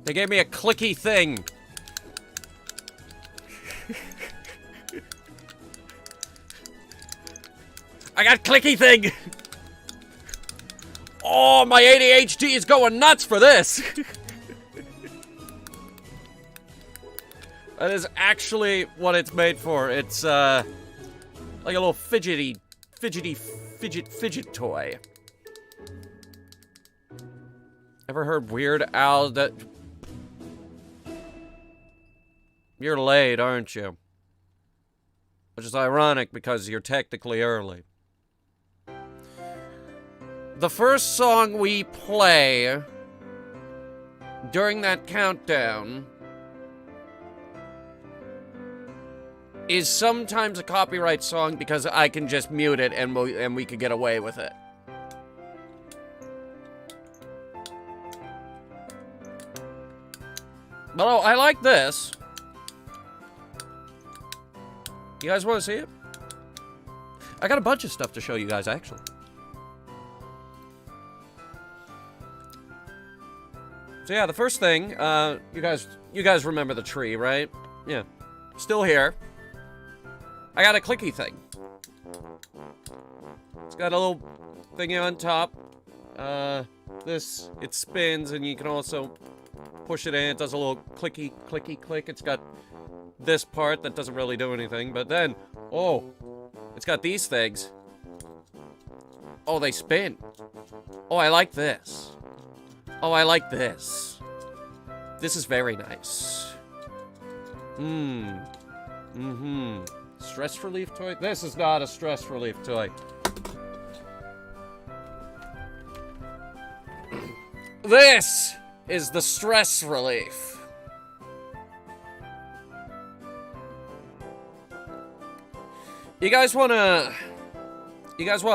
They gave me a clicky thing. I got clicky thing. Oh, my ADHD is going nuts for this. That is actually what it's made for. It's, like a little fidget toy. Ever heard Weird Al that... You're late, aren't you? Which is ironic because you're technically early. The first song we play during that countdown is sometimes a copyright song because I can just mute it and we could get away with it. But oh, I like this. You guys want to see it? I got a bunch of stuff to show you guys, actually. So yeah, the first thing, you guys remember the tree, right? Yeah. Still here. I got a clicky thing. It's got a little thingy on top. It spins, and you can also push it in. It does a little clicky, clicky, click. It's got this part that doesn't really do anything, but then, oh, it's got these things. Oh, they spin. Oh, I like this. Oh, I like this. This is very nice. Stress relief toy? This is not a stress relief toy. This is the stress relief. You guys want a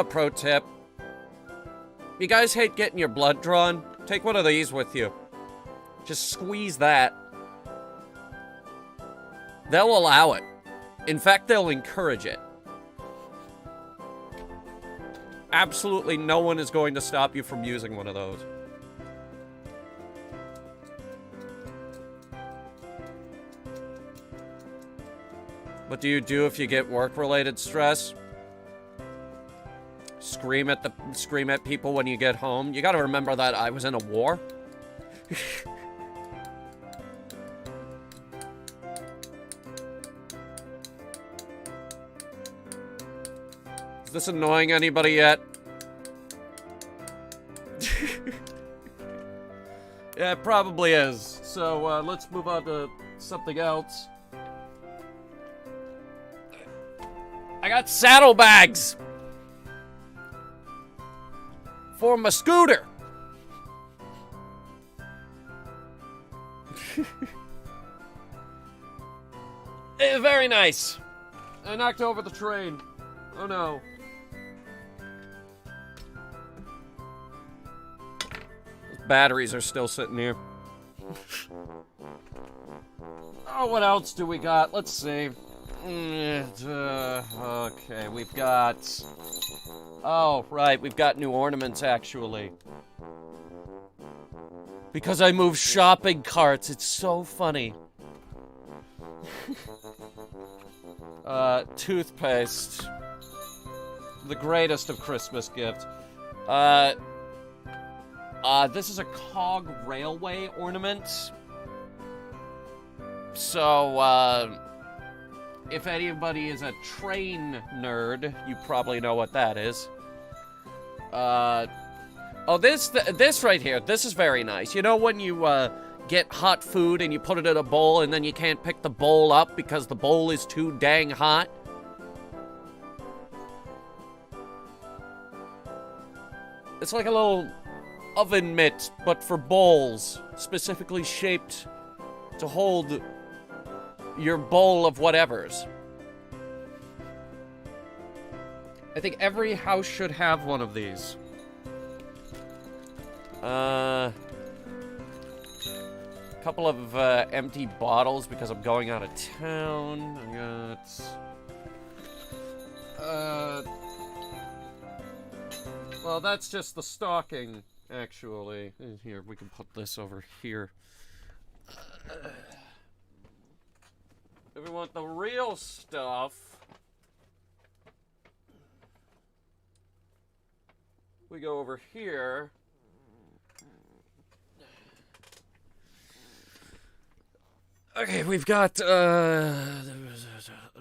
pro tip? You guys hate getting your blood drawn? Take one of these with you. Just squeeze that. They'll allow it. In fact, they'll encourage it. Absolutely no one is going to stop you from using one of those. What do you do if you get work-related stress? Scream at people when you get home. You gotta remember that I was in a war. Is this annoying anybody yet? Yeah, it probably is. So, let's move on to something else. I got saddlebags for my scooter. Very nice. I knocked over the train. Oh no. Those batteries are still sitting here. Oh, what else do we got? Let's see. Okay, we've got... Oh, right, we've got new ornaments, actually. Because I moved shopping carts, it's so funny. Toothpaste. The greatest of Christmas gifts. This is a cog railway ornament. So, if anybody is a train nerd, you probably know what that is. Oh, this right here, this is very nice. You know when you, get hot food and you put it in a bowl and then you can't pick the bowl up because the bowl is too dang hot? It's like a little oven mitt, but for bowls, specifically shaped to hold your bowl of whatevers. I think every house should have one of these. Couple of empty bottles because I'm going out of town. I got... well, that's just the stocking, actually. Here, we can put this over here. If we want the real stuff, we go over here. Okay, we've got,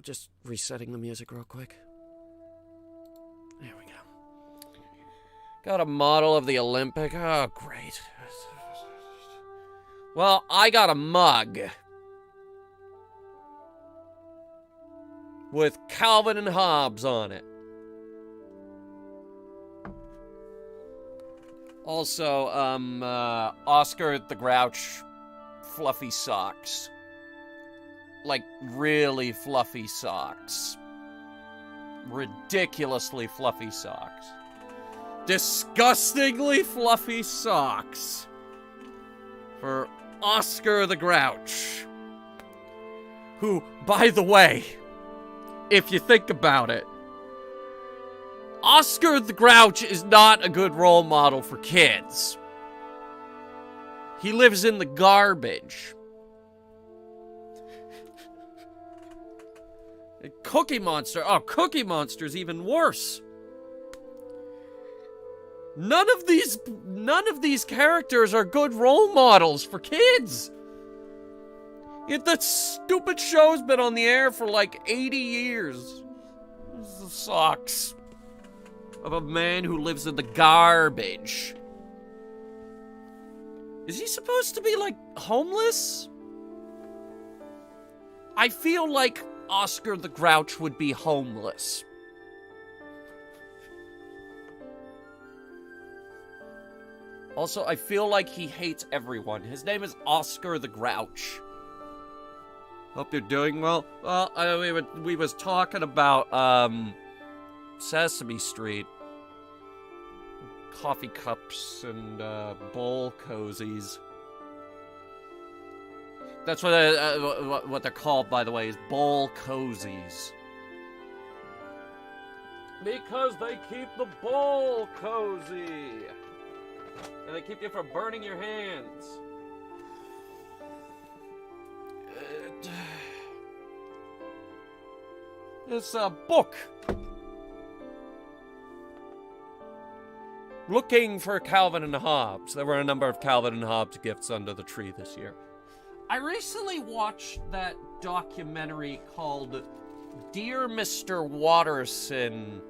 just resetting the music real quick. There we go. Got a model of the Olympic. Oh, great. Well, I got a mug with Calvin and Hobbes on it. Also, Oscar the Grouch fluffy socks. Like, really fluffy socks. Ridiculously fluffy socks. Disgustingly fluffy socks. For Oscar the Grouch. Who, by the way, if you think about it, Oscar the Grouch is not a good role model for kids. He lives in the garbage. Cookie Monster. Oh, Cookie Monster's even worse. None of these characters are good role models for kids. Yet that stupid show's been on the air for like 80 years. This is the socks of a man who lives in the garbage. Is he supposed to be, like, homeless? I feel like Oscar the Grouch would be homeless. Also, I feel like he hates everyone. His name is Oscar the Grouch. Hope you're doing well. Well, we was talking about, Sesame Street. Coffee cups and, bowl cozies. That's what they're called, by the way, is bowl cozies. Because they keep the bowl cozy. And they keep you from burning your hands. It's a book. Looking for Calvin and Hobbes. There were a number of Calvin and Hobbes gifts under the tree this year. I recently watched that documentary called Dear Mr. Watterson,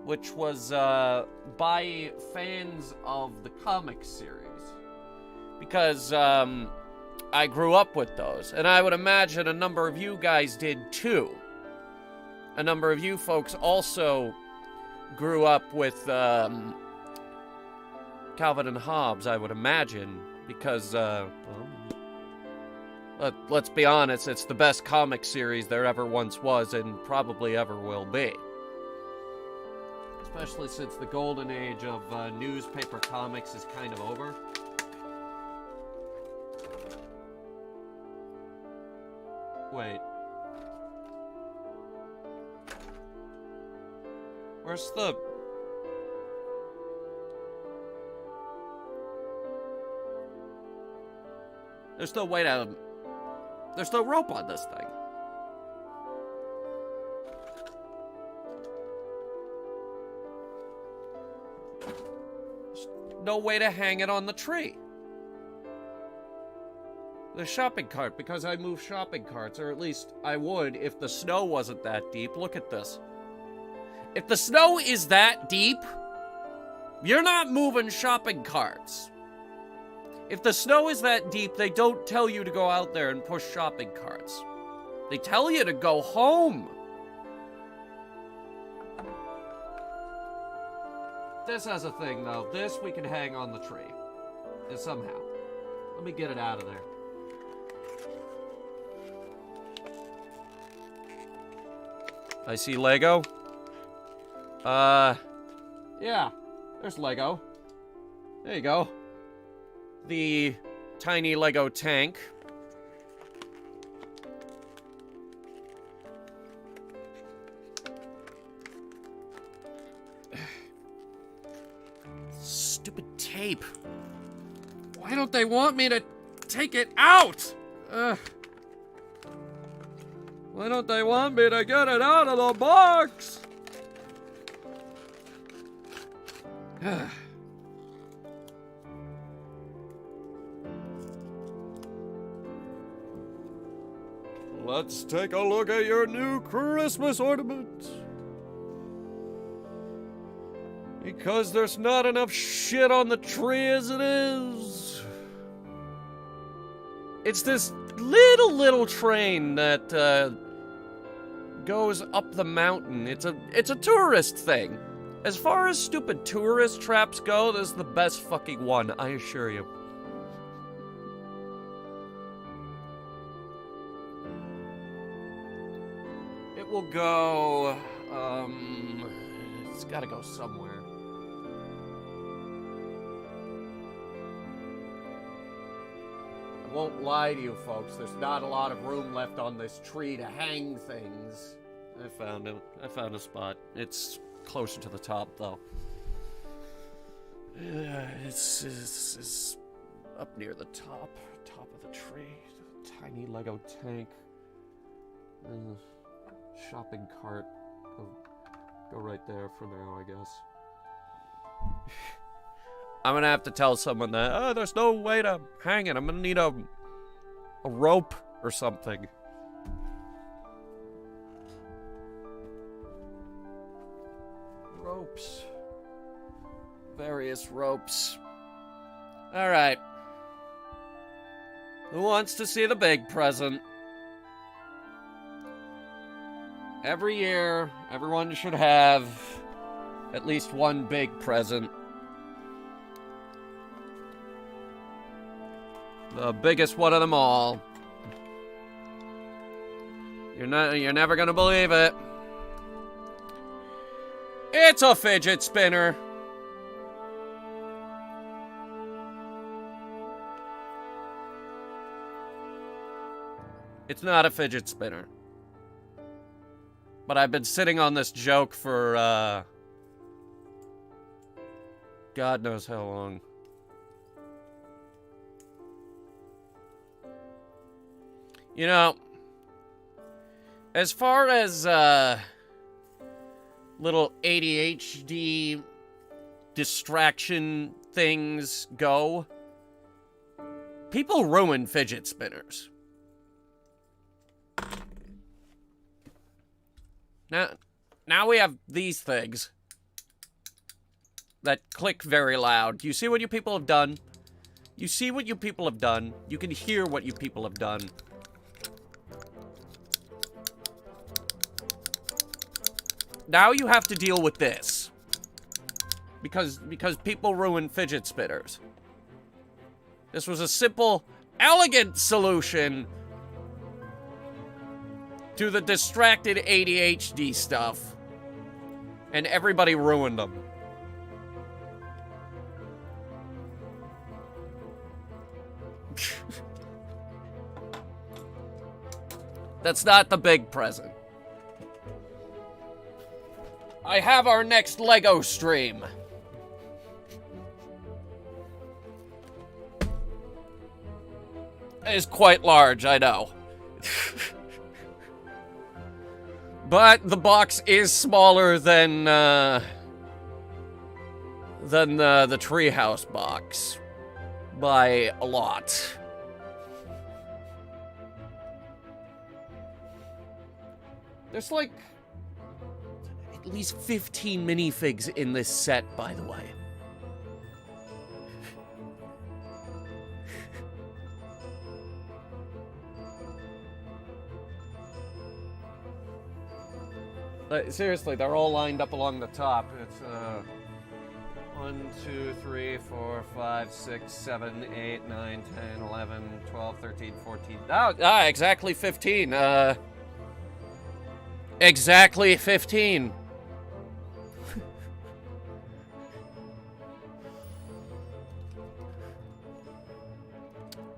which was by fans of the comic series. Because I grew up with those, and I would imagine a number of you guys did too. A number of you folks also grew up with Calvin and Hobbes, I would imagine, because, let's be honest, it's the best comic series there ever once was and probably ever will be. Especially since the golden age of newspaper comics is kind of over. Wait. Where's the... There's no way to... There's no rope on this thing. There's no way to hang it on the tree. The shopping cart, because I move shopping carts, or at least I would if the snow wasn't that deep. Look at this. If the snow is that deep, you're not moving shopping carts. If the snow is that deep, they don't tell you to go out there and push shopping carts. They tell you to go home. This has a thing, though. This we can hang on the tree. Somehow. Let me get it out of there. I see Lego. Yeah. There's Lego. There you go. The tiny Lego tank. Stupid tape. Why don't they want me to take it out? Why don't they want me to get it out of the box? Let's take a look at your new Christmas ornament. Because there's not enough shit on the tree as it is. It's this little train that goes up the mountain. It's a tourist thing. As far as stupid tourist traps go, this is the best fucking one, I assure you. It will go, it's gotta go somewhere. I won't lie to you folks, there's not a lot of room left on this tree to hang things. I found it. I found a spot. It's closer to the top, though. It's up near the top of the tree. Tiny Lego tank. Shopping cart. Go right there for now, I guess. I'm gonna have to tell someone that, there's no way to hang it. I'm gonna need a rope or something. Ropes. Various ropes. Alright. Who wants to see the big present? Every year, everyone should have at least one big present. The biggest one of them all. You're never gonna believe it. It's a fidget spinner. It's not a fidget spinner. But I've been sitting on this joke for, God knows how long. You know, as far as, little ADHD distraction things go, people ruin fidget spinners. Now we have these things that click very loud. You see what you people have done? You see what you people have done? You can hear what you people have done. Now you have to deal with this. Because people ruin fidget spinners. This was a simple, elegant solution to the distracted ADHD stuff. And everybody ruined them. That's not the big present. I have our next Lego stream. It is quite large, I know. But the box is smaller than the treehouse box by a lot. There's like at least 15 minifigs in this set, by the way. Seriously, they're all lined up along the top. It's 1, 2, 3, 4, 5, 6, 7, 8, 9, 10, 11, 12, 13, 14. Exactly 15. Exactly 15.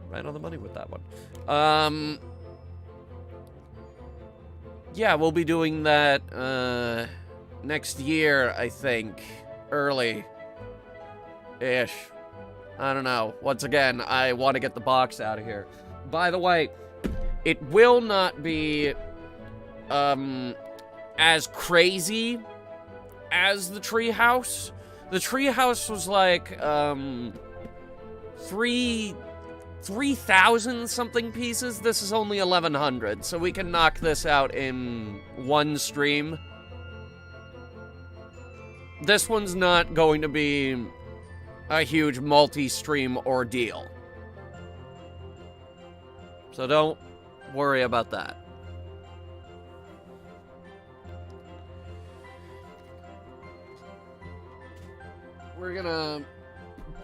Right on the money with that one. Yeah, we'll be doing that, next year, I think. Early-ish. I don't know. Once again, I want to get the box out of here. By the way, It will not be as crazy as the treehouse. The treehouse was like 3,000 something pieces. This is only 1,100, so we can knock this out in one stream. This one's not going to be a huge multi-stream ordeal. So don't worry about that. We're gonna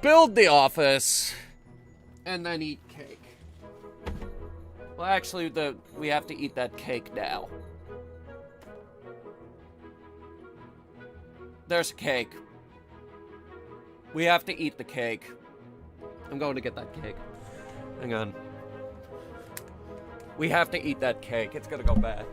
build the office and then eat cake. Well, actually, we have to eat that cake now. There's cake. We have to eat the cake. I'm going to get that cake. Hang on. We have to eat that cake. It's gonna go bad.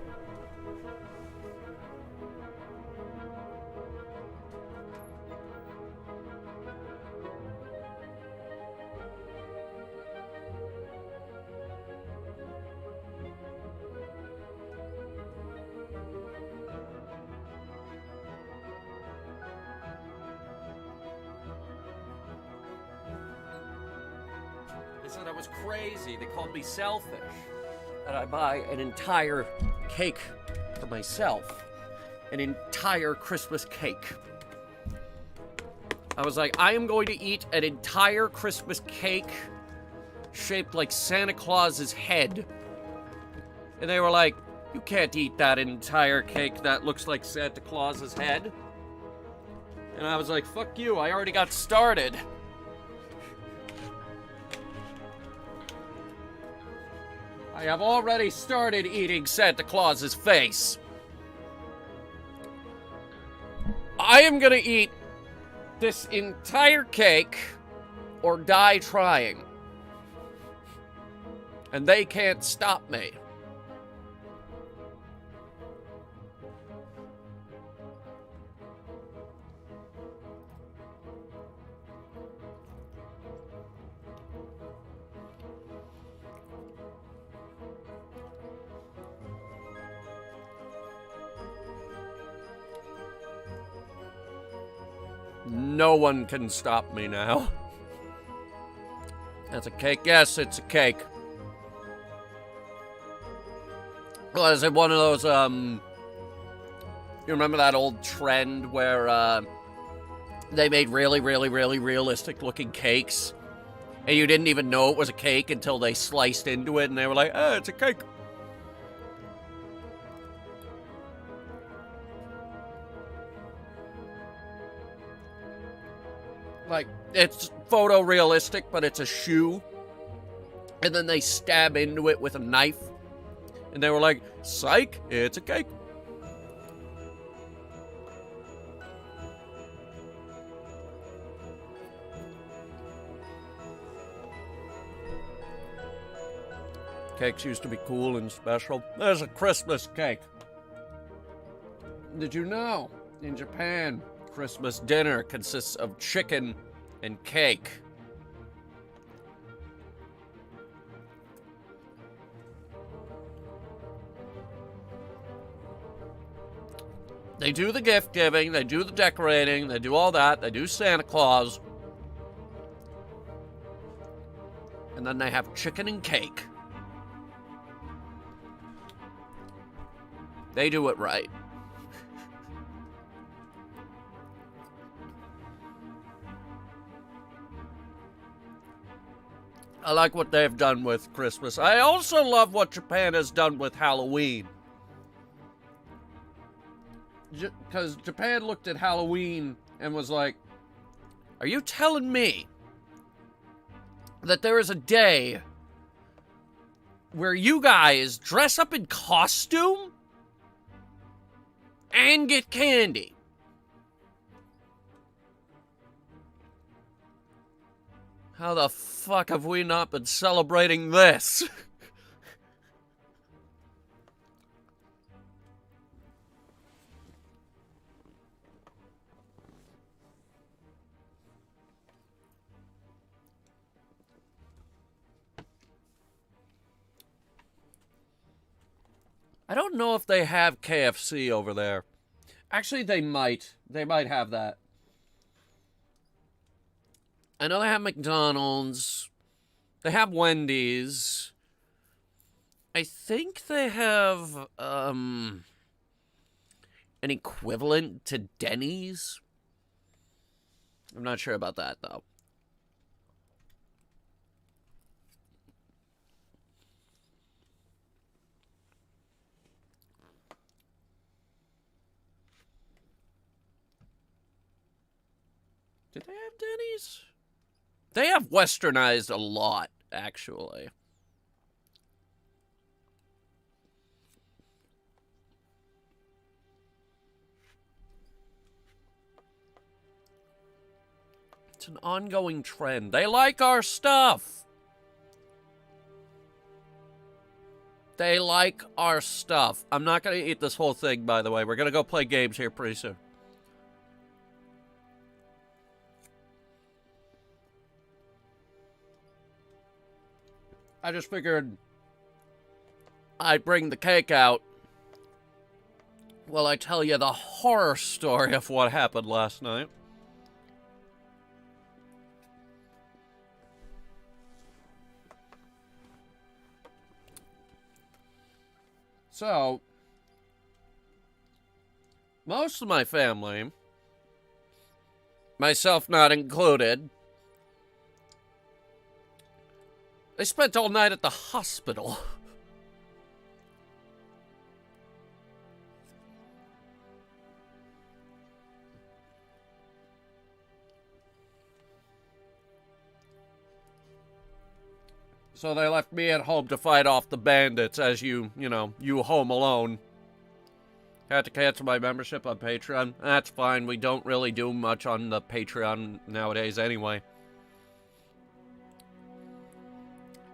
They said I was crazy. They called me selfish. That I buy an entire cake for myself. An entire Christmas cake. I was like, I am going to eat an entire Christmas cake shaped like Santa Claus's head. And they were like, you can't eat that entire cake that looks like Santa Claus's head. And I was like, fuck you, I already got started. I have already started eating Santa Claus's face. I am gonna eat this entire cake or die trying. And they can't stop me. No one can stop me now. That's a cake. Yes, it's a cake. Well, is it one of those, you remember that old trend where, they made really, really, really realistic looking cakes? And you didn't even know it was a cake until they sliced into it and they were like, oh, it's a cake. Like, it's photorealistic, but it's a shoe. And then they stab into it with a knife. And they were like, psych, it's a cake. Cakes used to be cool and special. There's a Christmas cake. Did you know? In Japan, Christmas dinner consists of chicken and cake. They do the gift giving, they do the decorating, they do all that, they do Santa Claus. And then they have chicken and cake. They do it right. I like what they've done with Christmas. I also love what Japan has done with Halloween. Because Japan looked at Halloween and was like, are you telling me that there is a day where you guys dress up in costume and get candy? How the fuck have we not been celebrating this? I don't know if they have KFC over there. Actually, they might. They might have that. I know they have McDonald's. They have Wendy's. I think they have, an equivalent to Denny's. I'm not sure about that, though. Did they have Denny's? They have westernized a lot, actually. It's an ongoing trend. They like our stuff. They like our stuff. I'm not going to eat this whole thing, by the way. We're going to go play games here pretty soon. I just figured I'd bring the cake out while I tell you the horror story of what happened last night. So, most of my family, myself not included, they spent all night at the hospital. So they left me at home to fight off the bandits as you home alone. Had to cancel my membership on Patreon. That's fine. We don't really do much on the Patreon nowadays anyway.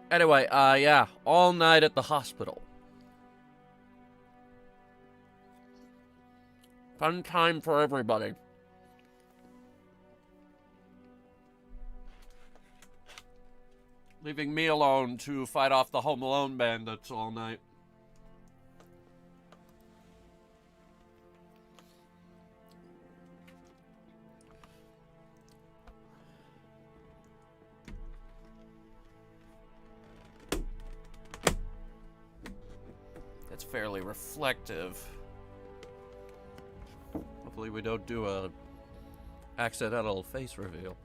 Anyway, yeah, all night at the hospital. Fun time for everybody. Leaving me alone to fight off the Home Alone bandits all night. That's fairly reflective. Hopefully we don't do a accidental face reveal.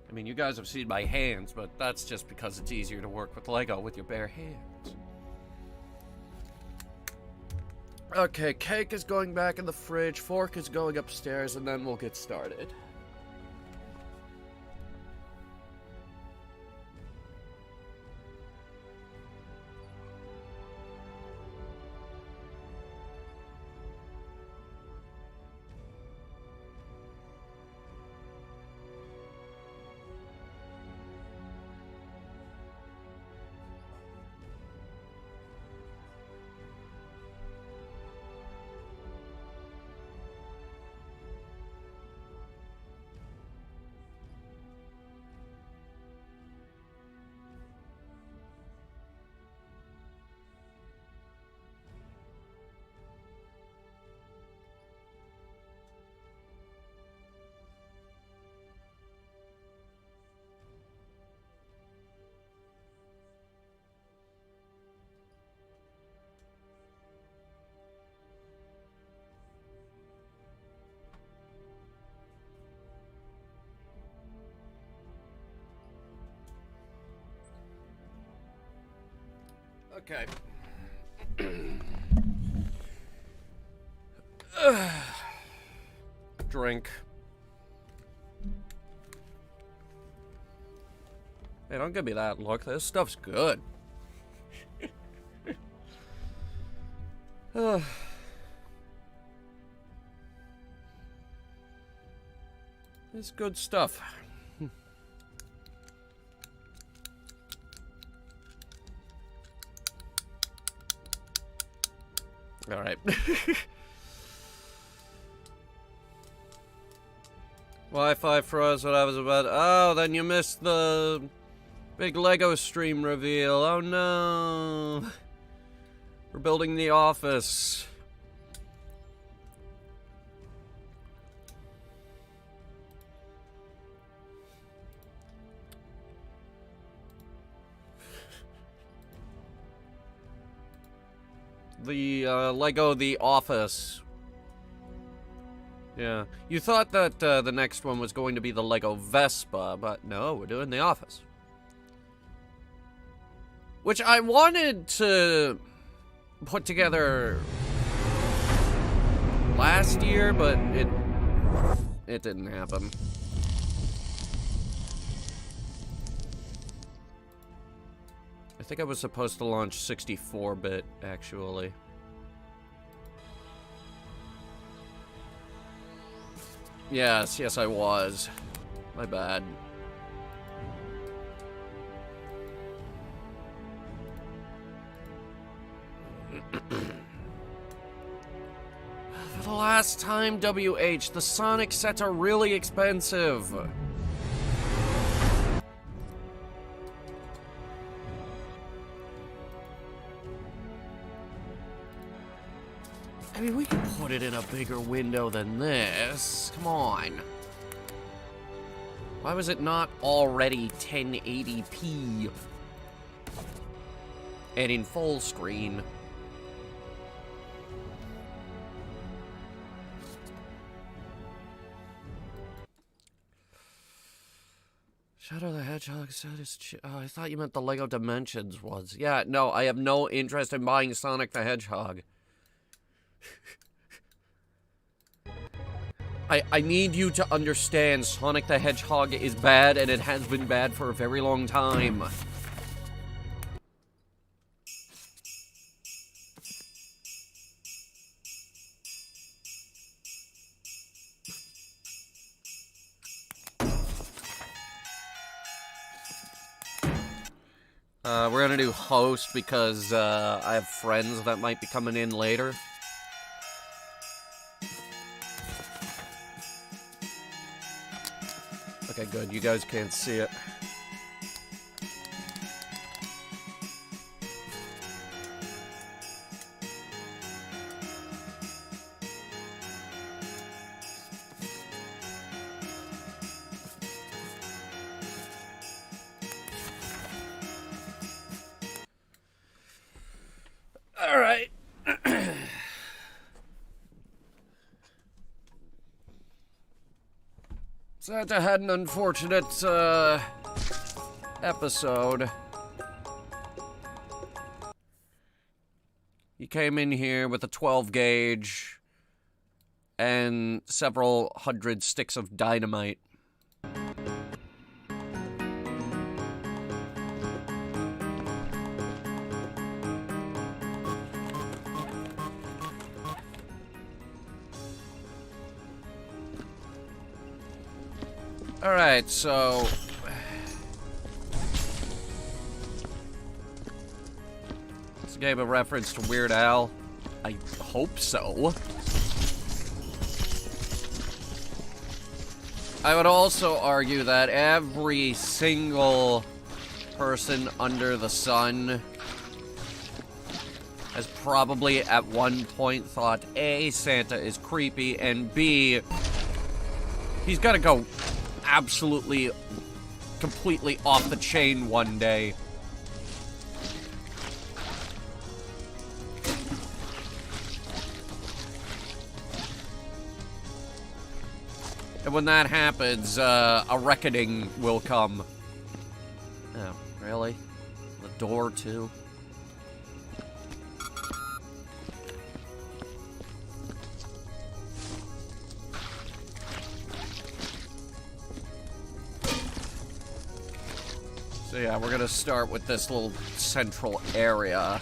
I mean, you guys have seen my hands, but that's just because it's easier to work with Lego with your bare hands. Okay, cake is going back in the fridge, fork is going upstairs, and then we'll get started. Okay. Drink. Hey, don't give me that look. This stuff's good. It's good stuff. All right. Wi-Fi froze what I was about. Oh, then you missed the big Lego stream reveal. Oh no. We're building the office. The Lego The Office. Yeah. You thought that the next one was going to be the Lego Vespa, but no, we're doing The Office. Which I wanted to put together last year, but it didn't happen. I think I was supposed to launch 64-bit, actually. Yes, I was. My bad. For the last time, WH, the Sonic sets are really expensive. I mean, we can put it in a bigger window than this. Come on. Why was it not already 1080p? And in full screen. Shadow the Hedgehog said it's oh, I thought you meant the Lego Dimensions was. Yeah, no, I have no interest in buying Sonic the Hedgehog. I need you to understand Sonic the Hedgehog is bad, and it has been bad for a very long time. We're gonna do host because I have friends that might be coming in later. Okay, good. You guys can't see it. All right. Santa had an unfortunate, episode. He came in here with a 12 gauge and several hundred sticks of dynamite. Alright, so... This gave a reference to Weird Al. I hope so. I would also argue that every single person under the sun has probably at one point thought, A, Santa is creepy, and B, he's gotta go absolutely, completely off the chain one day. And when that happens, a reckoning will come. Oh, really? The door, too? So yeah, we're gonna start with this little central area.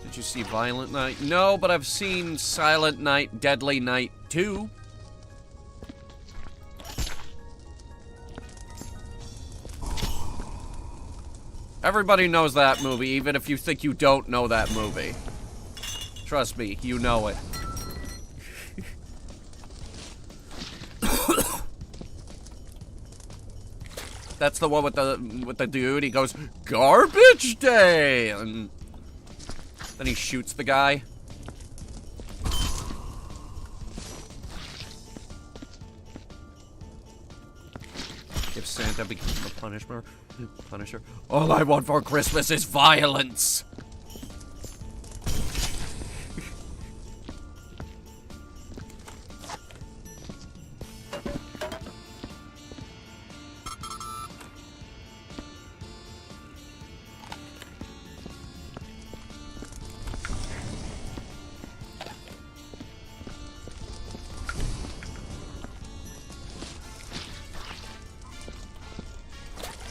Did you see Violent Night? No, but I've seen Silent Night, Deadly Night 2. Everybody knows that movie, even if you think you don't know that movie. Trust me, you know it. That's the one with the dude. He goes, "Garbage day!" And then he shoots the guy. If Santa becomes the Punisher. All I want for Christmas is violence.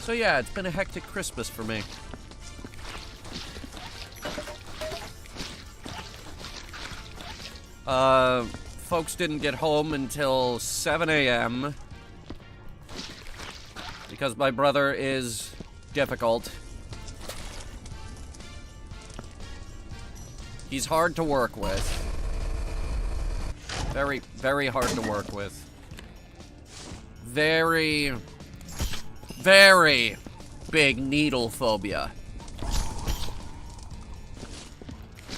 So yeah, it's been a hectic Christmas for me. Folks didn't get home until 7 a.m. because my brother is difficult. He's hard to work with. Very, very hard to work with. Very big needle phobia.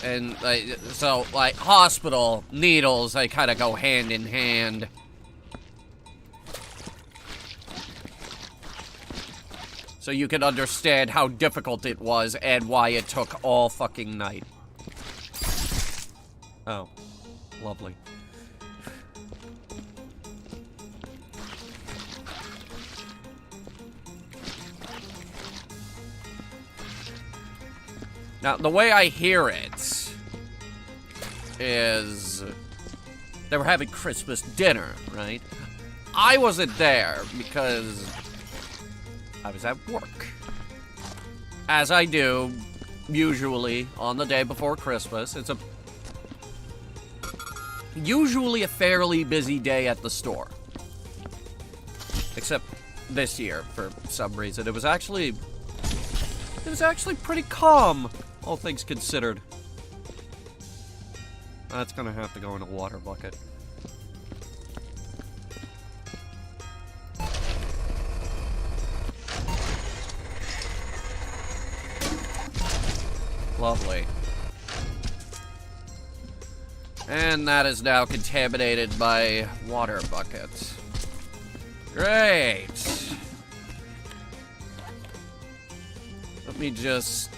And so like hospital needles, they kind of go hand in hand. So you can understand how difficult it was and why it took all fucking night. Oh, lovely. Now, the way I hear it is they were having Christmas dinner, right? I wasn't there because I was at work. As I do, usually, on the day before Christmas. It's usually a fairly busy day at the store. Except this year, for some reason. It was actually pretty calm, all things considered. That's gonna have to go in a water bucket. Lovely. And that is now contaminated by water buckets. Great. Let me just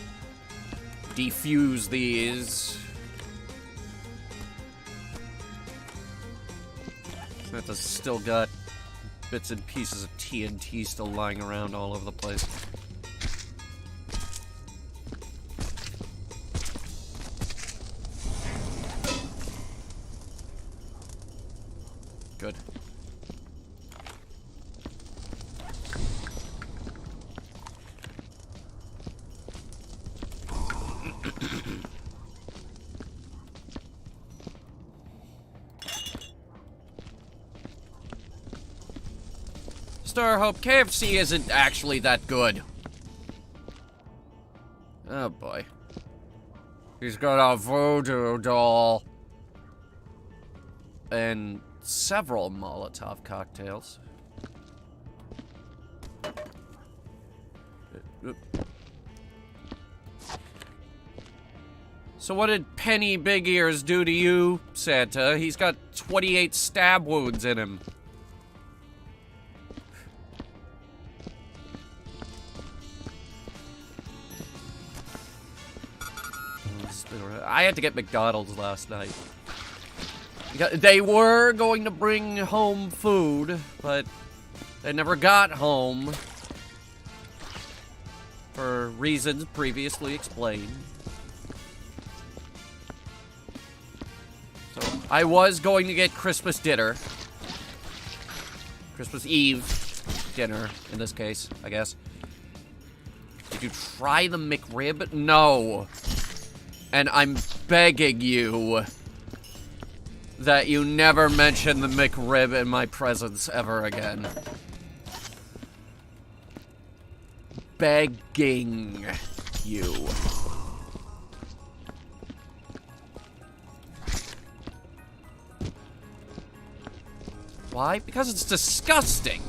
defuse these. That has still got bits and pieces of TNT still lying around all over the place. Good. Star Hope KFC isn't actually that good. Oh boy. He's got a voodoo doll. And several Molotov cocktails. So what did Penny Big Ears do to you, Santa? He's got 28 stab wounds in him. I had to get McDonald's last night. They were going to bring home food, but they never got home. For reasons previously explained. So, I was going to get Christmas dinner. Christmas Eve dinner, in this case, I guess. Did you try the McRib? No. And I'm begging you that you never mention the McRib in my presence ever again. Begging you. Why? Because it's disgusting.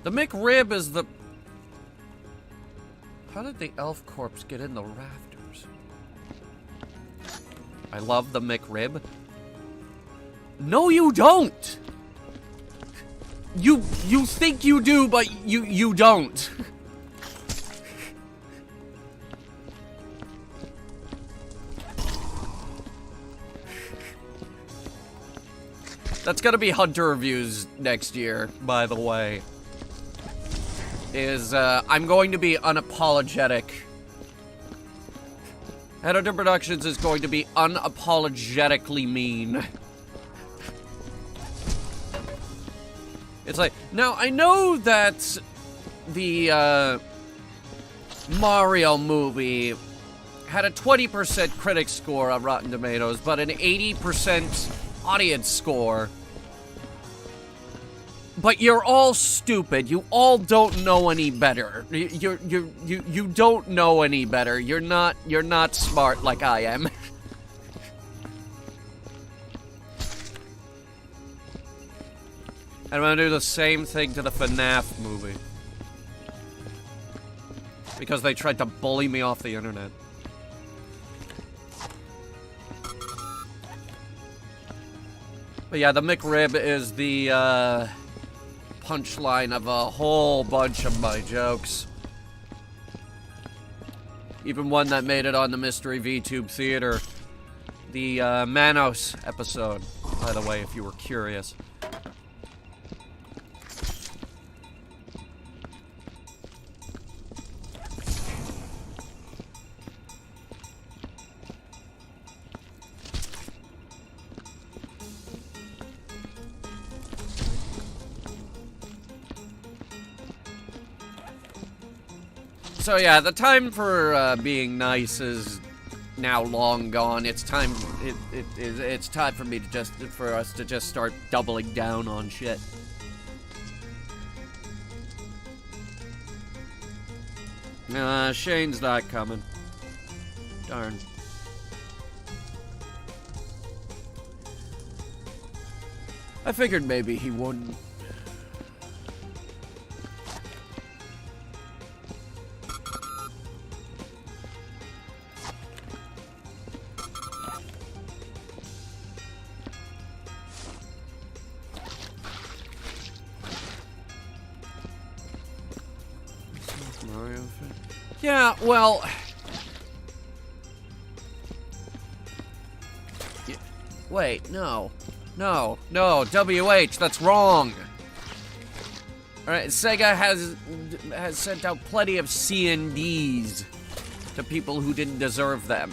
The McRib is the... How did the elf corpse get in the rafters? I love the McRib. No, you don't! You think you do, but you don't. That's gonna be Hunter reviews next year, by the way. I'm going to be unapologetic. Headhunter Productions is going to be unapologetically mean. It's like, now I know that the Mario movie had a 20% critic score on Rotten Tomatoes, but an 80% audience score. But you're all stupid. You all don't know any better. You don't know any better. You're not smart like I am. And I'm gonna do the same thing to the FNAF movie. Because they tried to bully me off the internet. But yeah, the McRib is the, punchline of a whole bunch of my jokes. Even one that made it on the Mystery VTube Theater. The, Manos episode, by the way, if you were curious. So yeah, the time for being nice is now long gone. It's time. It's time for me to for us to just start doubling down on shit. Shane's not coming. Darn. I figured maybe he wouldn't. Yeah, well... Wait, no. No, WH, that's wrong. Alright, Sega has sent out plenty of C&Ds to people who didn't deserve them.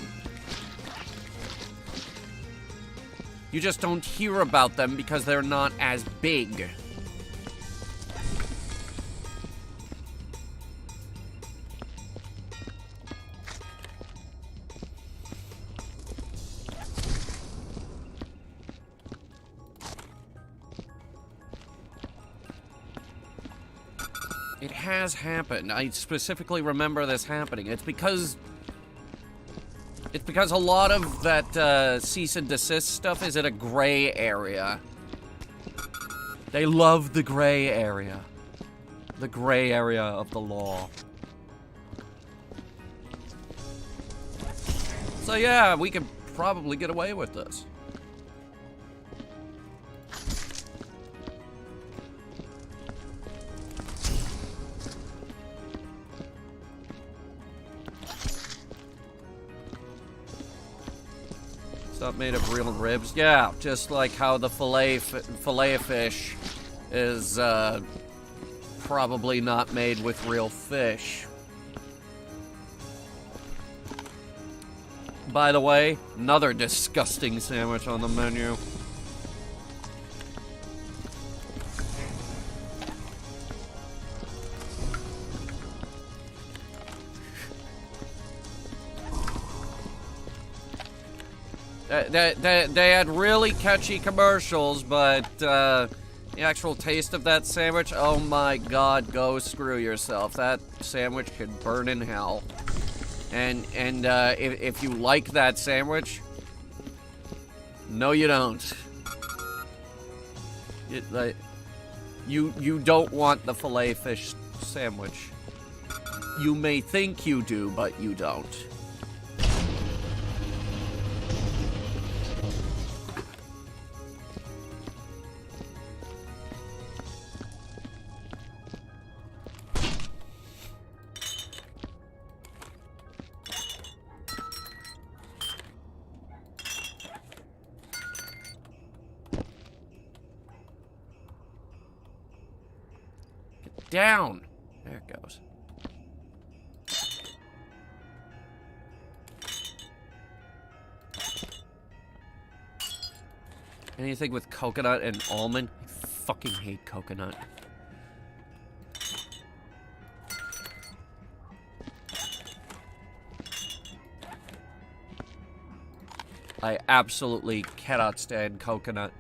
You just don't hear about them because they're not as big. It has happened. I specifically remember this happening. It's because a lot of that cease and desist stuff is in a gray area. They love the gray area. The gray area of the law. So yeah, we could probably get away with this. It's not made of real ribs. Yeah, just like how the fillet fish is probably not made with real fish. By the way, another disgusting sandwich on the menu. They had really catchy commercials, but the actual taste of that sandwich, oh my god, go screw yourself. That sandwich could burn in hell. And if you like that sandwich, no you don't. You don't want the filet fish sandwich. You may think you do, but you don't. Down. There it goes. Anything with coconut and almond? I fucking hate coconut. I absolutely cannot stand coconut.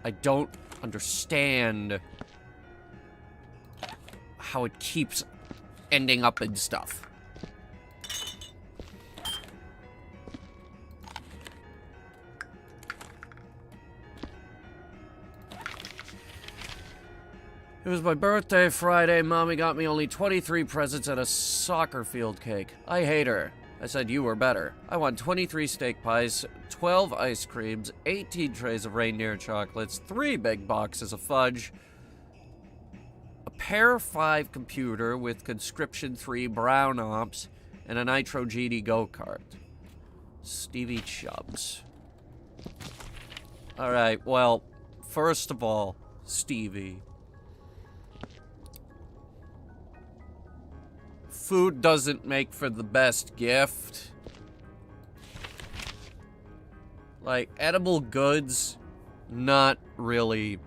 I don't understand how it keeps ending up in stuff. It was my birthday Friday. Mommy got me only 23 presents and a soccer field cake. I hate her. I said you were better. I want 23 steak pies, 12 ice creams, 18 trays of reindeer chocolates, 3 big boxes of fudge, a Pair 5 computer with Conscription 3 Brown Ops, and a Nitro GD go-kart. Stevie Chubbs. Alright, well, first of all, Stevie. Food doesn't make for the best gift. Like, edible goods, not really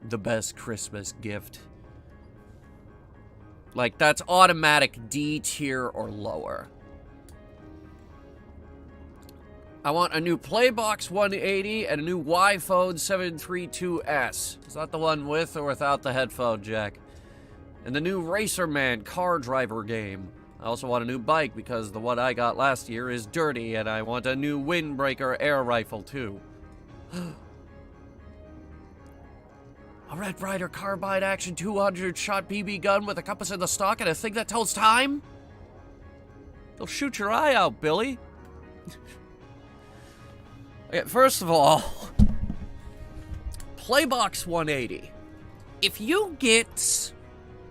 the best Christmas gift. Like, that's automatic D tier or lower. I want a new Playbox 180 and a new Y-Phone 732S. Is that the one with or without the headphone jack? And the new Racer Man car driver game. I also want a new bike because the one I got last year is dirty, and I want a new windbreaker air rifle too. A Red Ryder Carbide Action 200 shot BB gun with a compass in the stock and a thing that tells time? They'll shoot your eye out, Billy. Okay, first of all, Playbox 180. If you get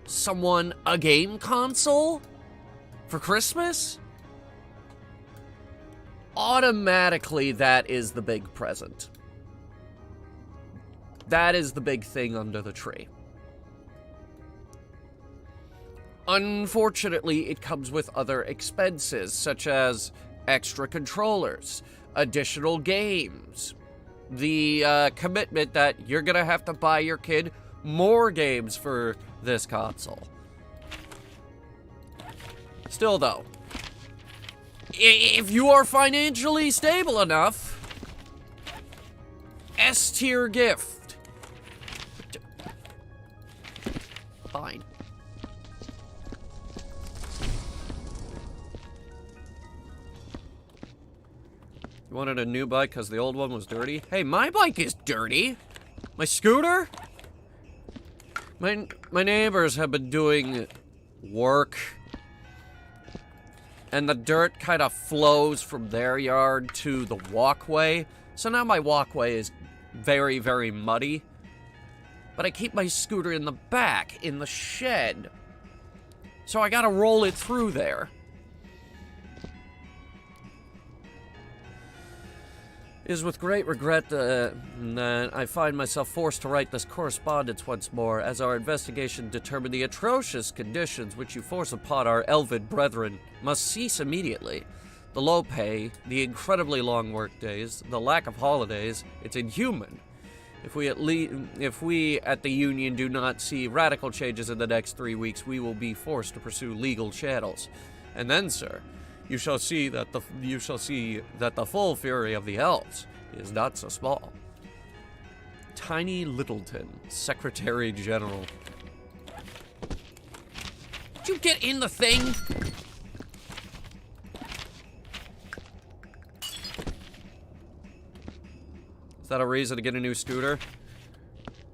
someone a game console for Christmas, automatically that is the big present. That is the big thing under the tree. Unfortunately, it comes with other expenses, such as extra controllers, additional games, the commitment that you're gonna have to buy your kid more games for this console. Still though, if you are financially stable enough, S-tier gift. Fine. You wanted a new bike because the old one was dirty? Hey, my bike is dirty. My scooter? My neighbors have been doing work, and the dirt kind of flows from their yard to the walkway. So now my walkway is very, very muddy. But I keep my scooter in the back, in the shed. So I gotta roll it through there. It is with great regret that I find myself forced to write this correspondence once more, as our investigation determined the atrocious conditions which you force upon our elven brethren must cease immediately. The low pay, the incredibly long work days, the lack of holidays, it's inhuman. If we at the Union do not see radical changes in the next 3 weeks, we will be forced to pursue legal channels. And then, sir, you shall see that the full fury of the elves is not so small. Tiny Littleton, Secretary General. Did you get in the thing? Is that a reason to get a new scooter?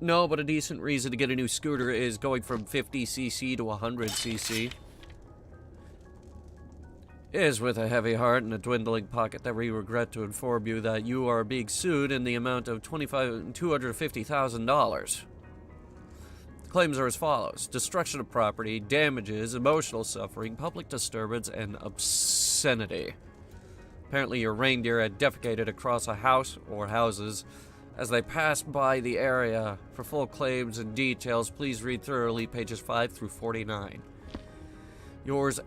No, but a decent reason to get a new scooter is going from 50cc to 100cc. It is with a heavy heart and a dwindling pocket that we regret to inform you that you are being sued in the amount of $250,000. The claims are as follows: destruction of property, damages, emotional suffering, public disturbance, and obscenity. Apparently your reindeer had defecated across a house or houses as they passed by the area. For full claims and details, please read thoroughly pages 5 through 49. Yours,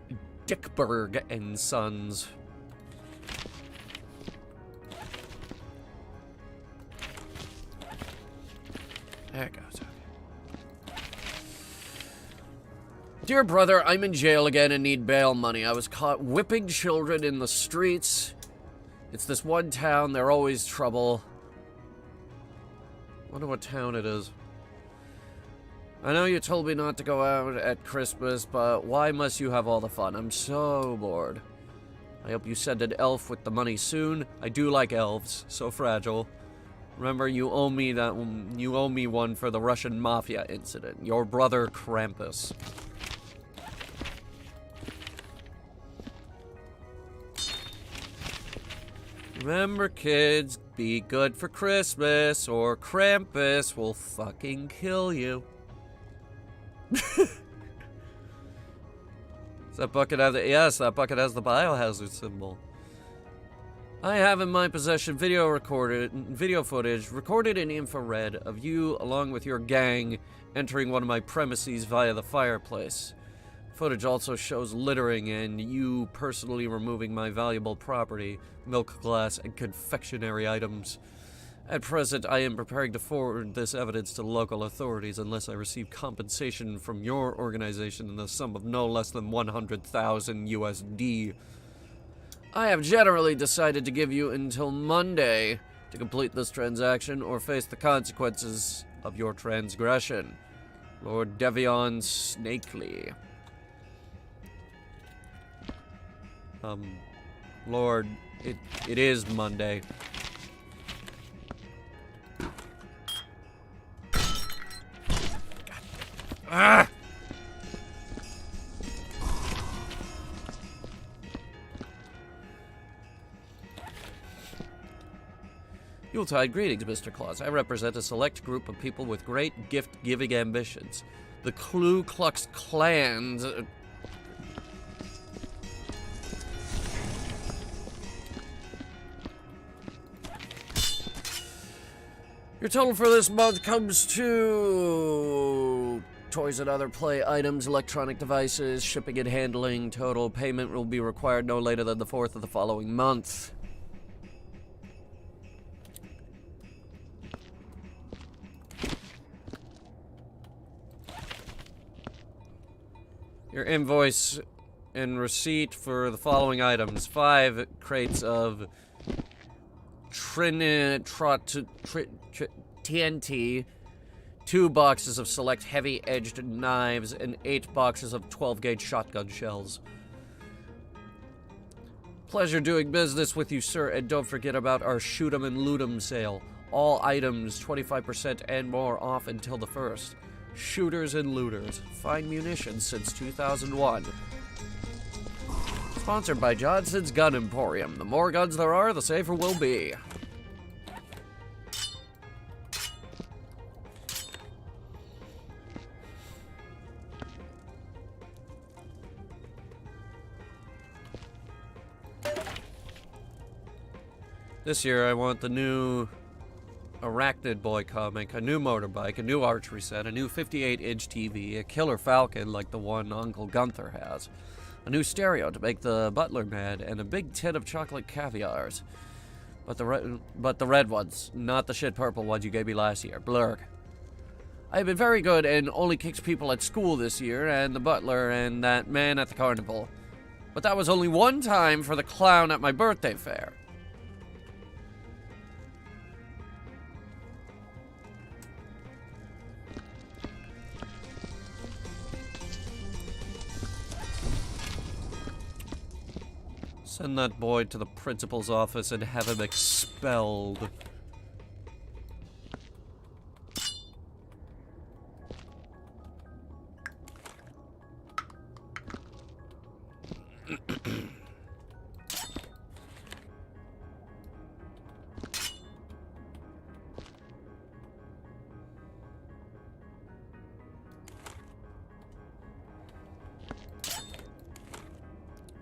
Dickberg and Sons. There it goes. Dear brother, I'm in jail again and need bail money. I was caught whipping children in the streets. It's this one town, they're always trouble. Wonder what town it is. I know you told me not to go out at Christmas, but why must you have all the fun? I'm so bored. I hope you send an elf with the money soon. I do like elves, so fragile. Remember, you owe me one for the Russian mafia incident. Your brother Krampus. Remember, kids, be good for Christmas, or Krampus will fucking kill you. That bucket has that bucket has the biohazard symbol. I have in my possession video footage recorded in infrared of you along with your gang entering one of my premises via the fireplace. Footage also shows littering and you personally removing my valuable property, milk glass, and confectionery items. At present, I am preparing to forward this evidence to local authorities unless I receive compensation from your organization in the sum of no less than 100,000 USD. I have generally decided to give you until Monday to complete this transaction or face the consequences of your transgression. Lord Devion Snakely. Lord, it is Monday. Ah! Yuletide greetings, Mr. Claus. I represent a select group of people with great gift-giving ambitions. The Ku Klux Klan's... Your total for this month comes to... toys and other play items, electronic devices, shipping and handling. Total payment will be required no later than the 4th of the following month. Your invoice and receipt for the following items: 5 crates of TNT, 2 boxes of select heavy-edged knives, and 8 boxes of 12-gauge shotgun shells. Pleasure doing business with you, sir, and don't forget about our Shoot 'em and Loot 'em sale. All items 25% and more off until the 1st. Shooters and looters. Fine munitions since 2001. Sponsored by Johnson's Gun Emporium. The more guns there are, the safer we'll be. This year I want the new Arachnid Boy comic, a new motorbike, a new archery set, a new 58-inch TV, a killer falcon like the one Uncle Gunther has, a new stereo to make the butler mad, and a big tin of chocolate caviars. But the red ones, not the shit purple ones you gave me last year. Blurg. I have been very good and only kicked people at school this year, and the butler and that man at the carnival. But that was only one time for the clown at my birthday fair. Send that boy to the principal's office and have him expelled.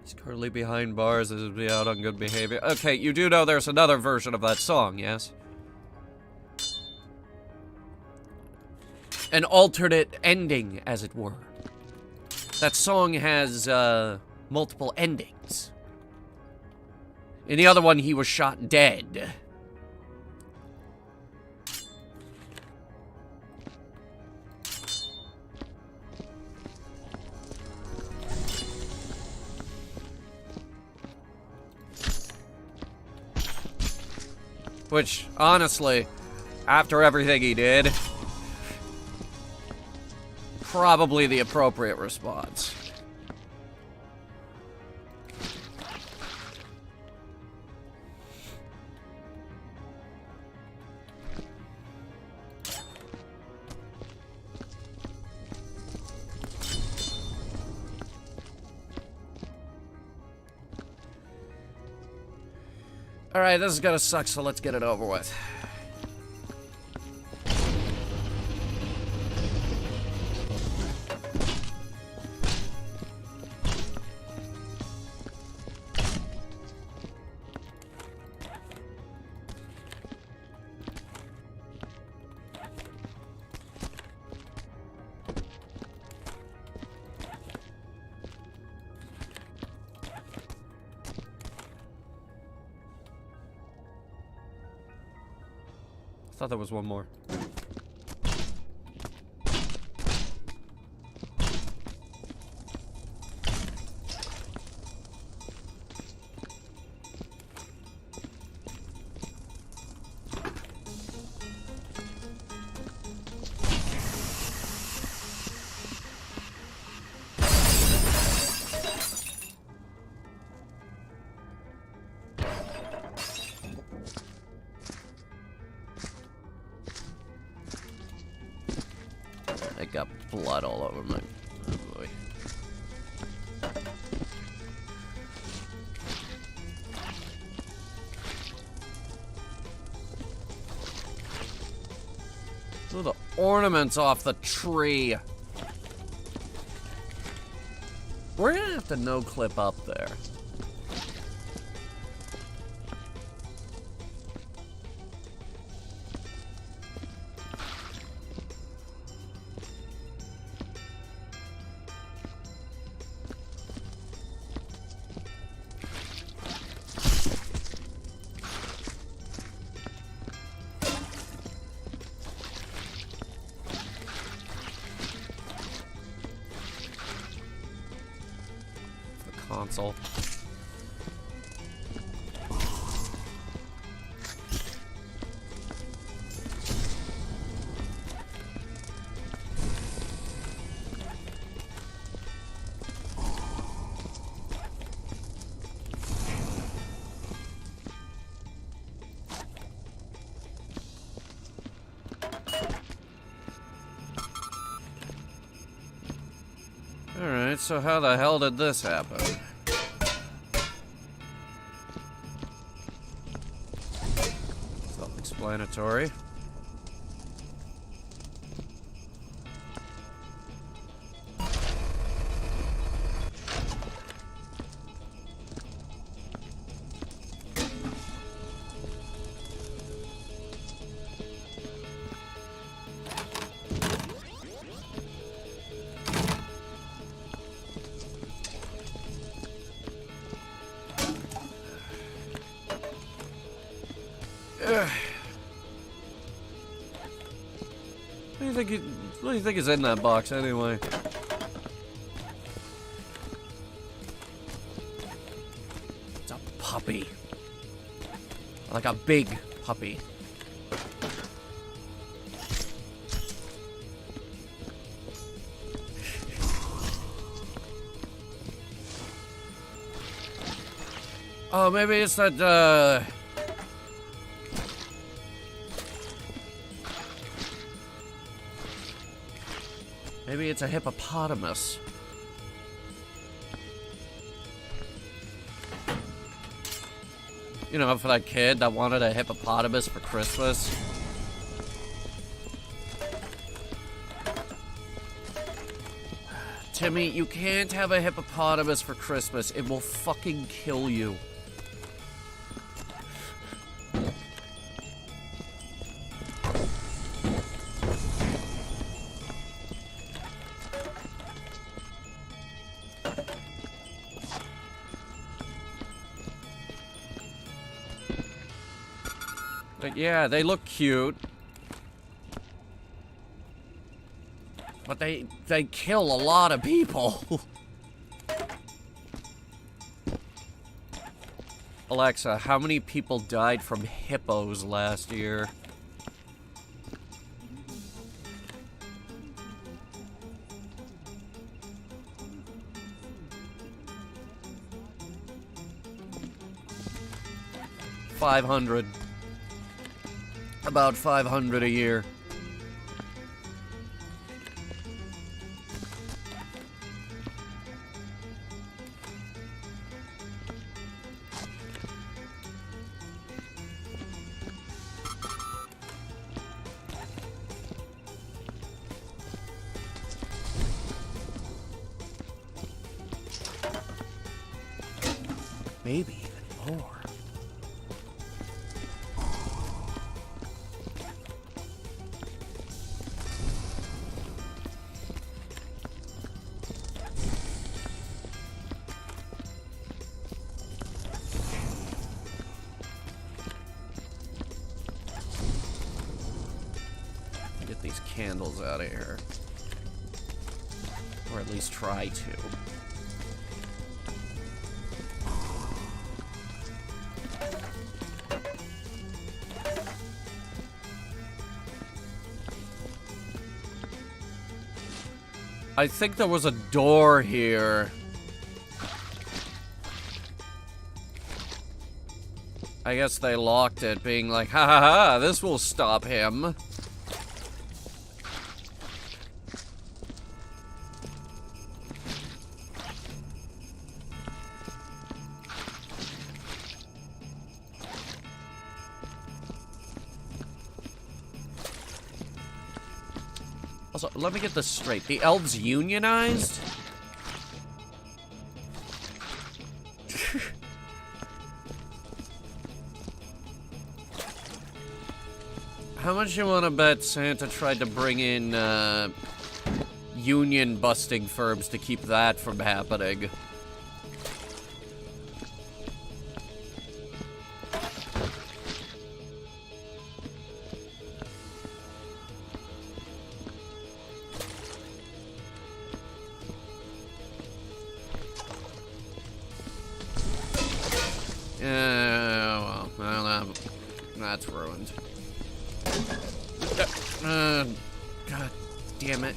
He's currently behind bars. This would be out on good behavior. Okay, you do know there's another version of that song, yes? An alternate ending, as it were. That song has, multiple endings. In the other one, he was shot dead. Which, honestly, after everything he did, probably the appropriate response. Alright, this is gonna suck, so let's get it over with. I thought there was one more. I got blood all over my... Oh boy. Ooh, the ornaments off the tree. We're gonna have to no-clip up there. Console. Alright, so how the hell did this happen? Self-explanatory. What do you think is in that box anyway? It's a puppy. Like a big puppy. Oh, maybe it's that, maybe it's a hippopotamus. You know, for that kid that wanted a hippopotamus for Christmas. Timmy, you can't have a hippopotamus for Christmas. It will fucking kill you. But yeah, they look cute. But they kill a lot of people. Alexa, how many people died from hippos last year? $500. About 500 a year. Maybe even more. Get these candles out of here. Or at least try to. I think there was a door here. I guess they locked it, being like, ha ha ha, this will stop him. Also, let me get this straight. The elves unionized? How much you want to bet Santa tried to bring in, union-busting firms to keep that from happening? Well, that's ruined. God damn it.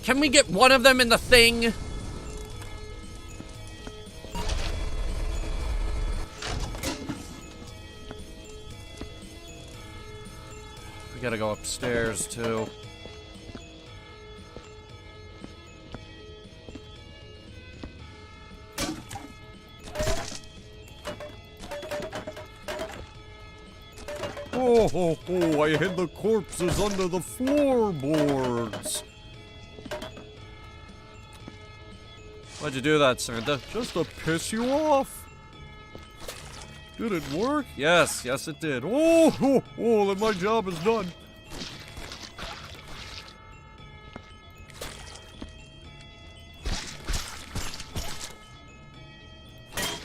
Can we get one of them in the thing? We gotta go upstairs, too. Oh, ho, ho, I hid the corpses under the floorboards. Why'd you do that, Santa? Just to piss you off. Did it work? Yes, yes it did. Oh, ho, ho, then my job is done.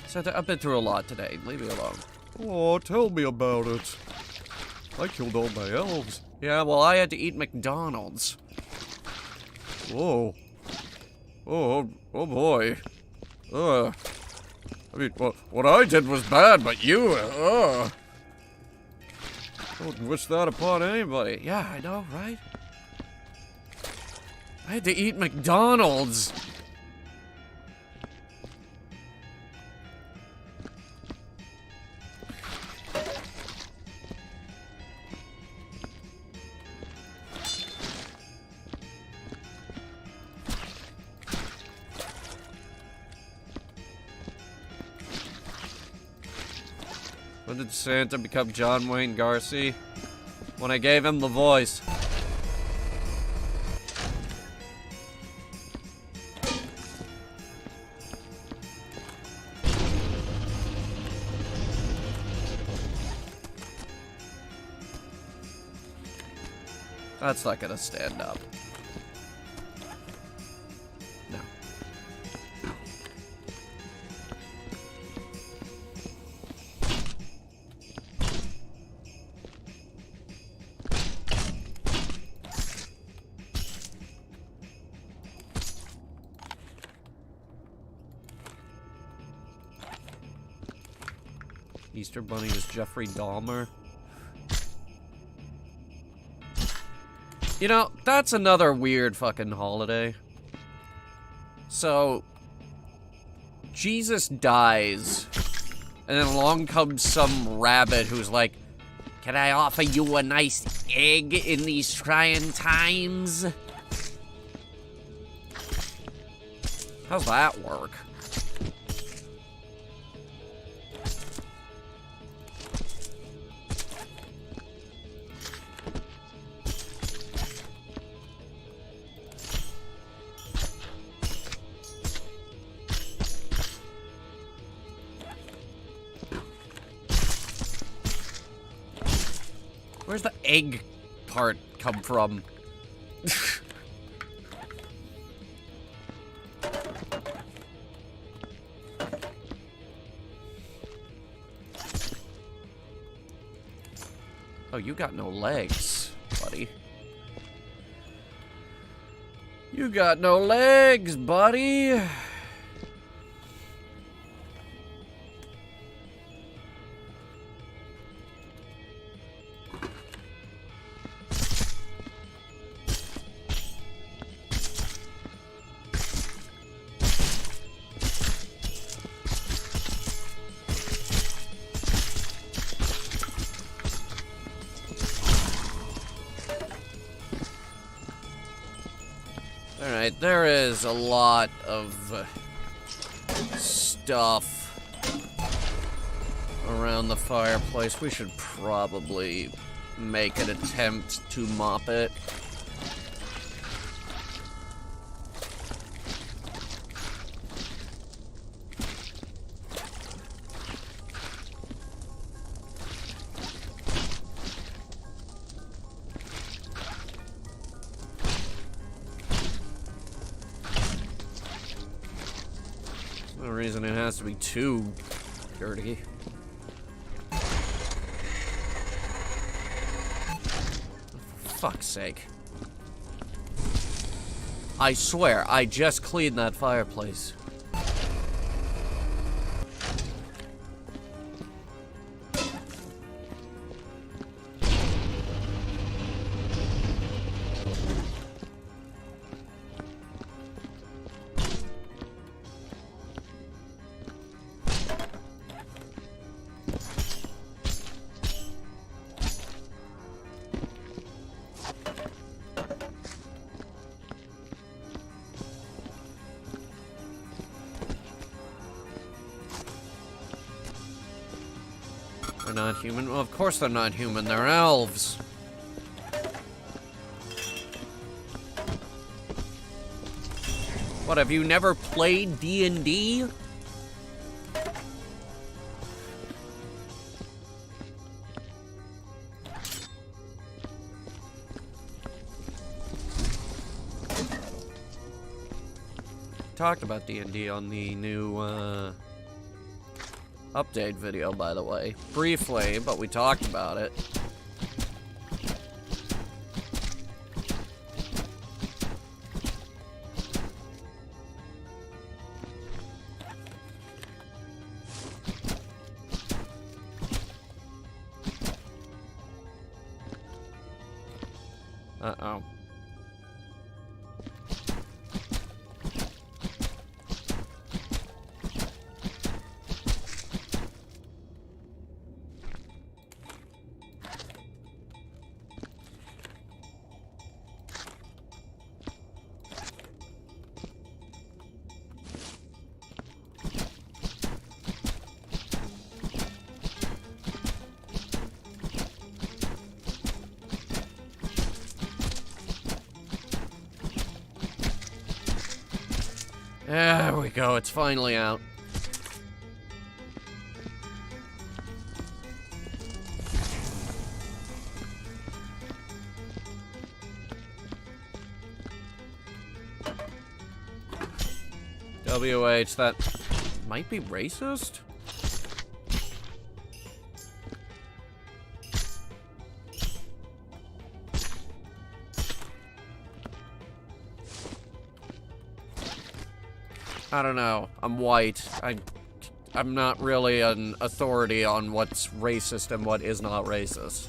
Santa, I've been through a lot today. Leave me alone. Oh, tell me about it. I killed all my elves. Yeah, well, I had to eat McDonald's. Whoa. Oh boy. I mean, what I did was bad, but you, I wouldn't wish that upon anybody. Yeah, I know, right? I had to eat McDonald's. When did Santa become John Wayne Gacy? When I gave him the voice. That's not gonna stand up. No. Easter Bunny is Jeffrey Dahmer. You know, that's another weird fucking holiday. So, Jesus dies, and then along comes some rabbit who's like, can I offer you a nice egg in these trying times? How's that work? Where's the egg part come from? Oh, you got no legs, buddy. You got no legs, buddy. Alright, there is a lot of stuff around the fireplace. We should probably make an attempt to mop it. No reason it has to be too dirty. For fuck's sake. I swear, I just cleaned that fireplace. They're not human? Well, of course they're not human. They're elves. What, have you never played D&D? Talked about D&D on the new, update video, by the way. Briefly, but we talked about it. Uh-oh. There we go, it's finally out. WH, that might be racist? I don't know. I'm white. I'm not really an authority on what's racist and what is not racist.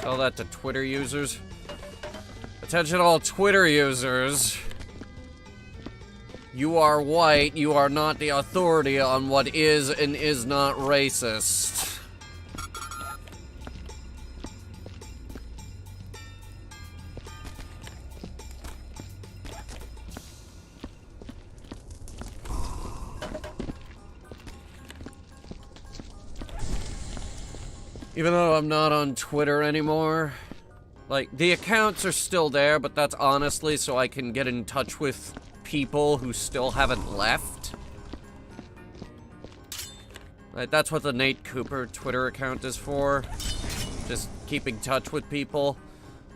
Tell that to Twitter users. Attention all Twitter users. You are white, you are not the authority on what is and is not racist. Even though I'm not on Twitter anymore, like, the accounts are still there, but that's honestly so I can get in touch with people who still haven't left. Like, that's what the Nate Cooper Twitter account is for. Just keeping touch with people.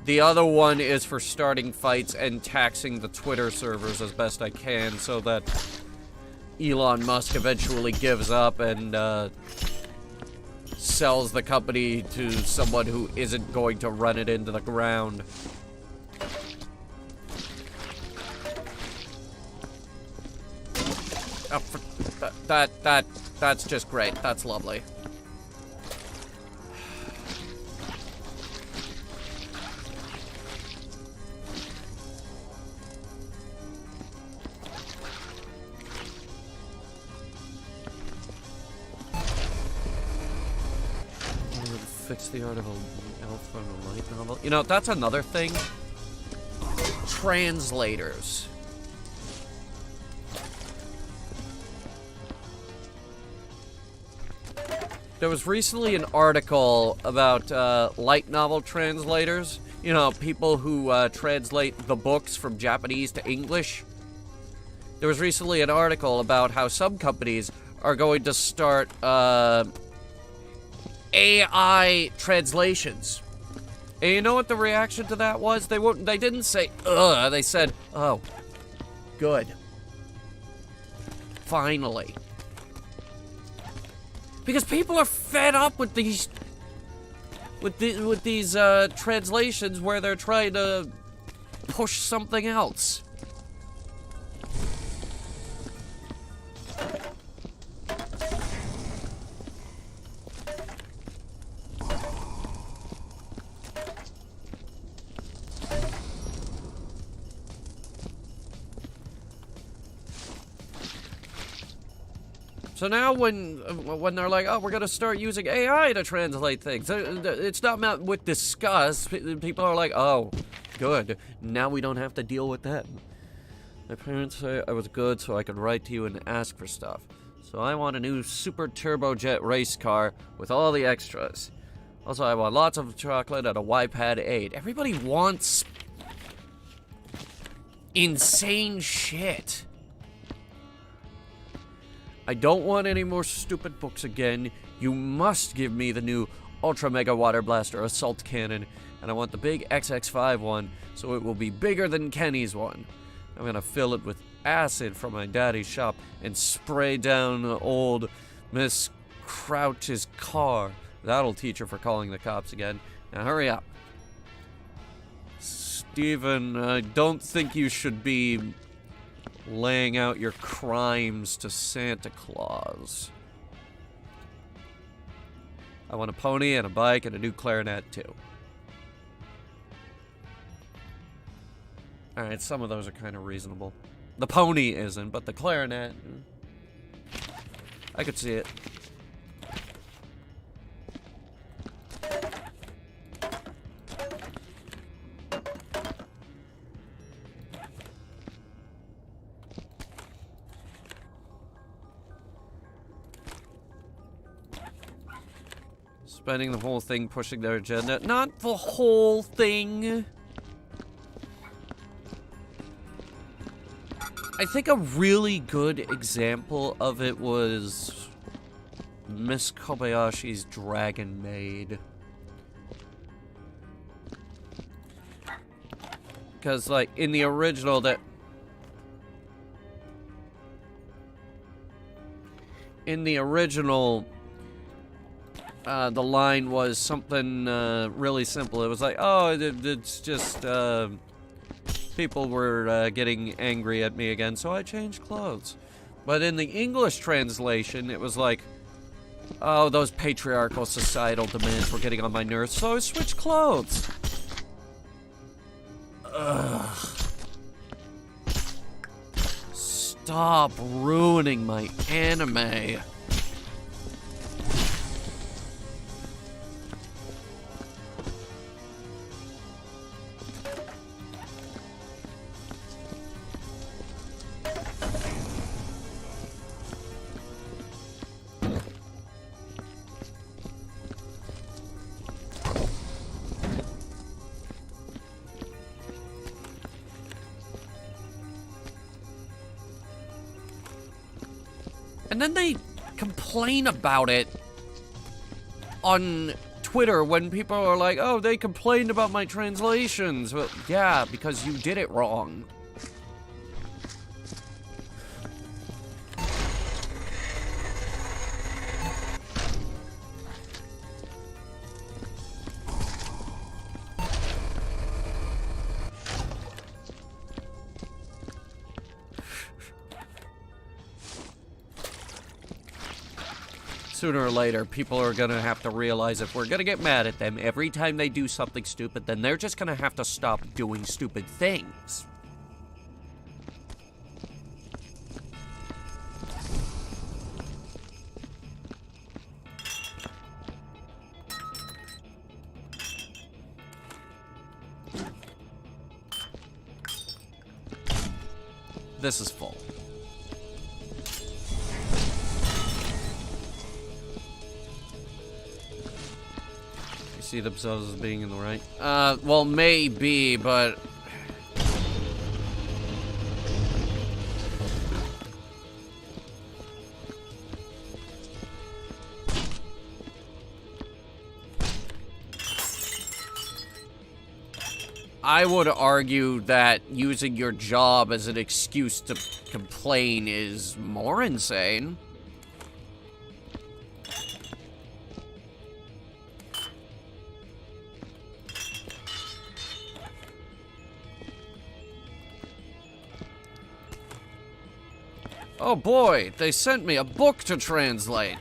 The other one is for starting fights and taxing the Twitter servers as best I can so that Elon Musk eventually gives up and, sells the company to someone who isn't going to run it into the ground. Oh, that's just great. That's lovely. Fix the art of an elf from a light novel. You know, that's another thing. Translators. There was recently an article about light novel translators. You know, people who translate the books from Japanese to English. There was recently an article about how some companies are going to start AI translations. And you know what the reaction to that was? They didn't say, ugh, they said, oh, good. Finally. Because people are fed up with these translations where they're trying to push something else. So now when they're like, oh, we're going to start using AI to translate things, it's not met with disgust. People are like, oh, good. Now we don't have to deal with that. My parents say I was good so I could write to you and ask for stuff. So I want a new super turbojet race car with all the extras. Also, I want lots of chocolate and a iPad 8. Everybody wants insane shit. I don't want any more stupid books again. You must give me the new Ultra Mega Water Blaster Assault Cannon, and I want the big XX5 one, so it will be bigger than Kenny's one. I'm gonna fill it with acid from my daddy's shop and spray down old Miss Crouch's car. That'll teach her for calling the cops again. Now hurry up. Steven, I don't think you should be laying out your crimes to Santa Claus. I want a pony and a bike and a new clarinet too. Alright, some of those are kind of reasonable. The pony isn't, but the clarinet, I could see it. spending the whole thing pushing their agenda. Not the whole thing. I think a really good example of it was Miss Kobayashi's Dragon Maid. Because, like, in the original, the line was something really simple. It was like, oh, it's just people were getting angry at me again, so I changed clothes. But in the English translation, it was like, oh, those patriarchal societal demands were getting on my nerves, so I switched clothes. Ugh. Stop ruining my anime. And then they complain about it on Twitter when people are like, oh, they complained about my translations. Well, yeah, because you did it wrong. Sooner or later, people are gonna have to realize if we're gonna get mad at them every time they do something stupid, then they're just gonna have to stop doing stupid things. This is full. See themselves as being in the right? Well, maybe, but... I would argue that using your job as an excuse to complain is more insane. Oh boy, they sent me a book to translate.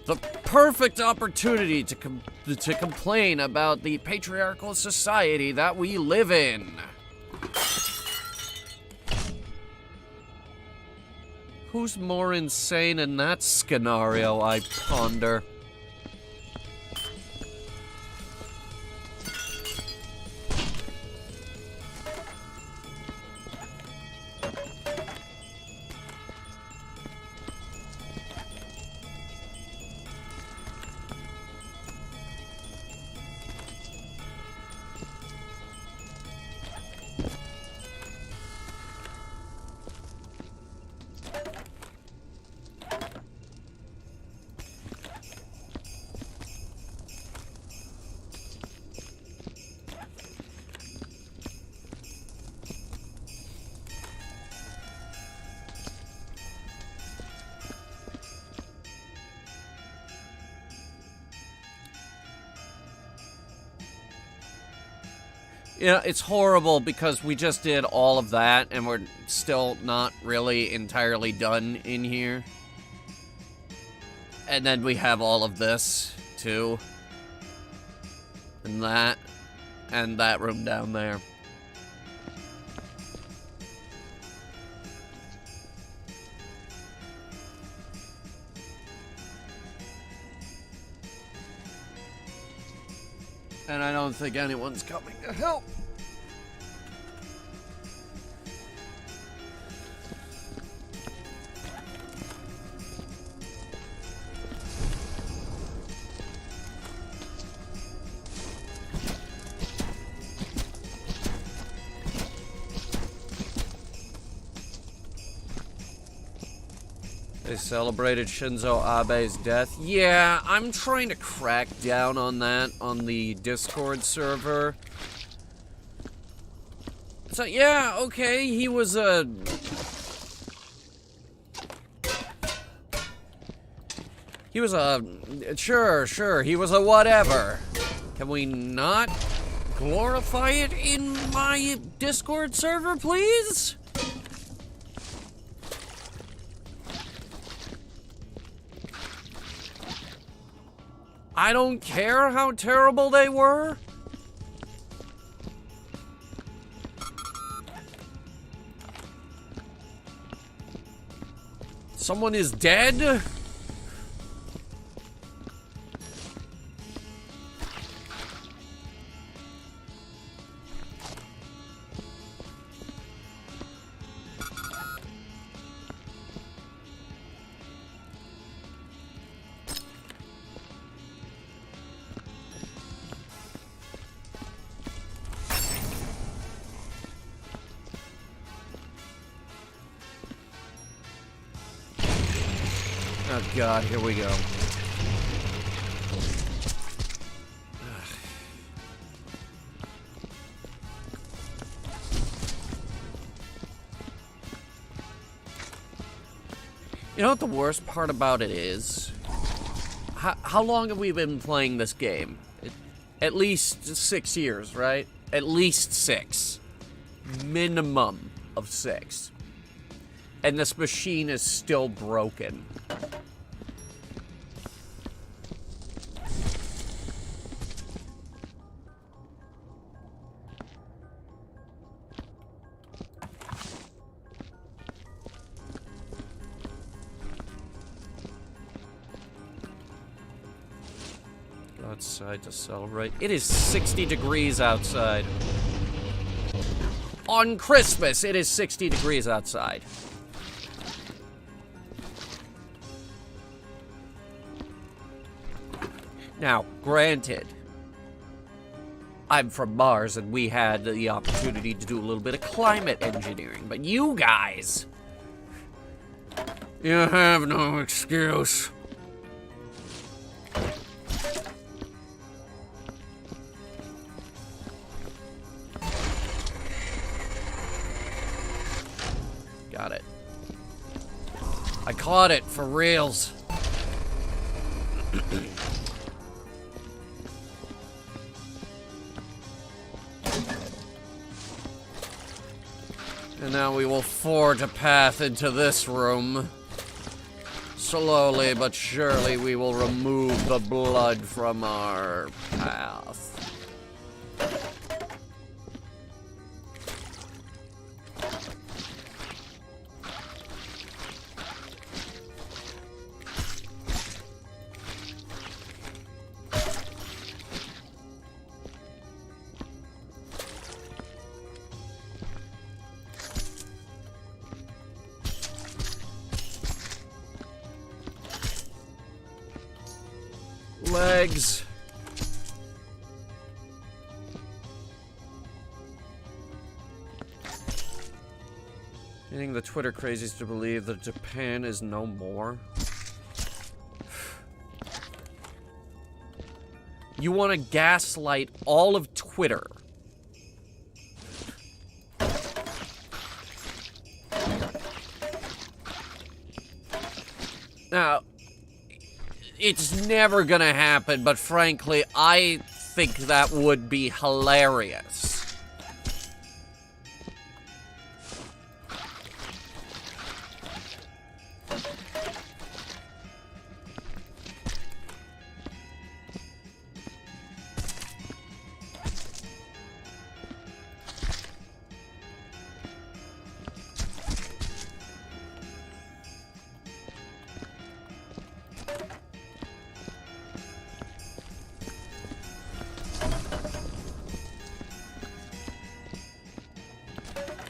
The perfect opportunity to complain about the patriarchal society that we live in. Who's more insane in that scenario, I ponder? Yeah, it's horrible because we just did all of that and we're still not really entirely done in here. And then we have all of this, too. And that room down there. And I don't think anyone's coming to help. They celebrated Shinzo Abe's death. Yeah, I'm trying to crack down on that on the Discord server. So, yeah, okay, he was a... Sure, he was a whatever. Can we not glorify it in my Discord server, please? I don't care how terrible they were. Someone is dead? Oh God, here we go. You know what the worst part about it is? How long have we been playing this game? At least 6 years, right? At least 6. Minimum of 6. And this machine is still broken. Outside to celebrate. It is 60 degrees outside. On Christmas, it is 60 degrees outside. Now, granted, I'm from Mars and we had the opportunity to do a little bit of climate engineering, but you guys, you have no excuse. Got it. I caught it for reals. And now we will forge a path into this room. Slowly but surely we will remove the blood from our path. Legs. Getting the Twitter crazies to believe that Japan is no more. You want to gaslight all of Twitter. Now, it's never gonna happen, but frankly, I think that would be hilarious.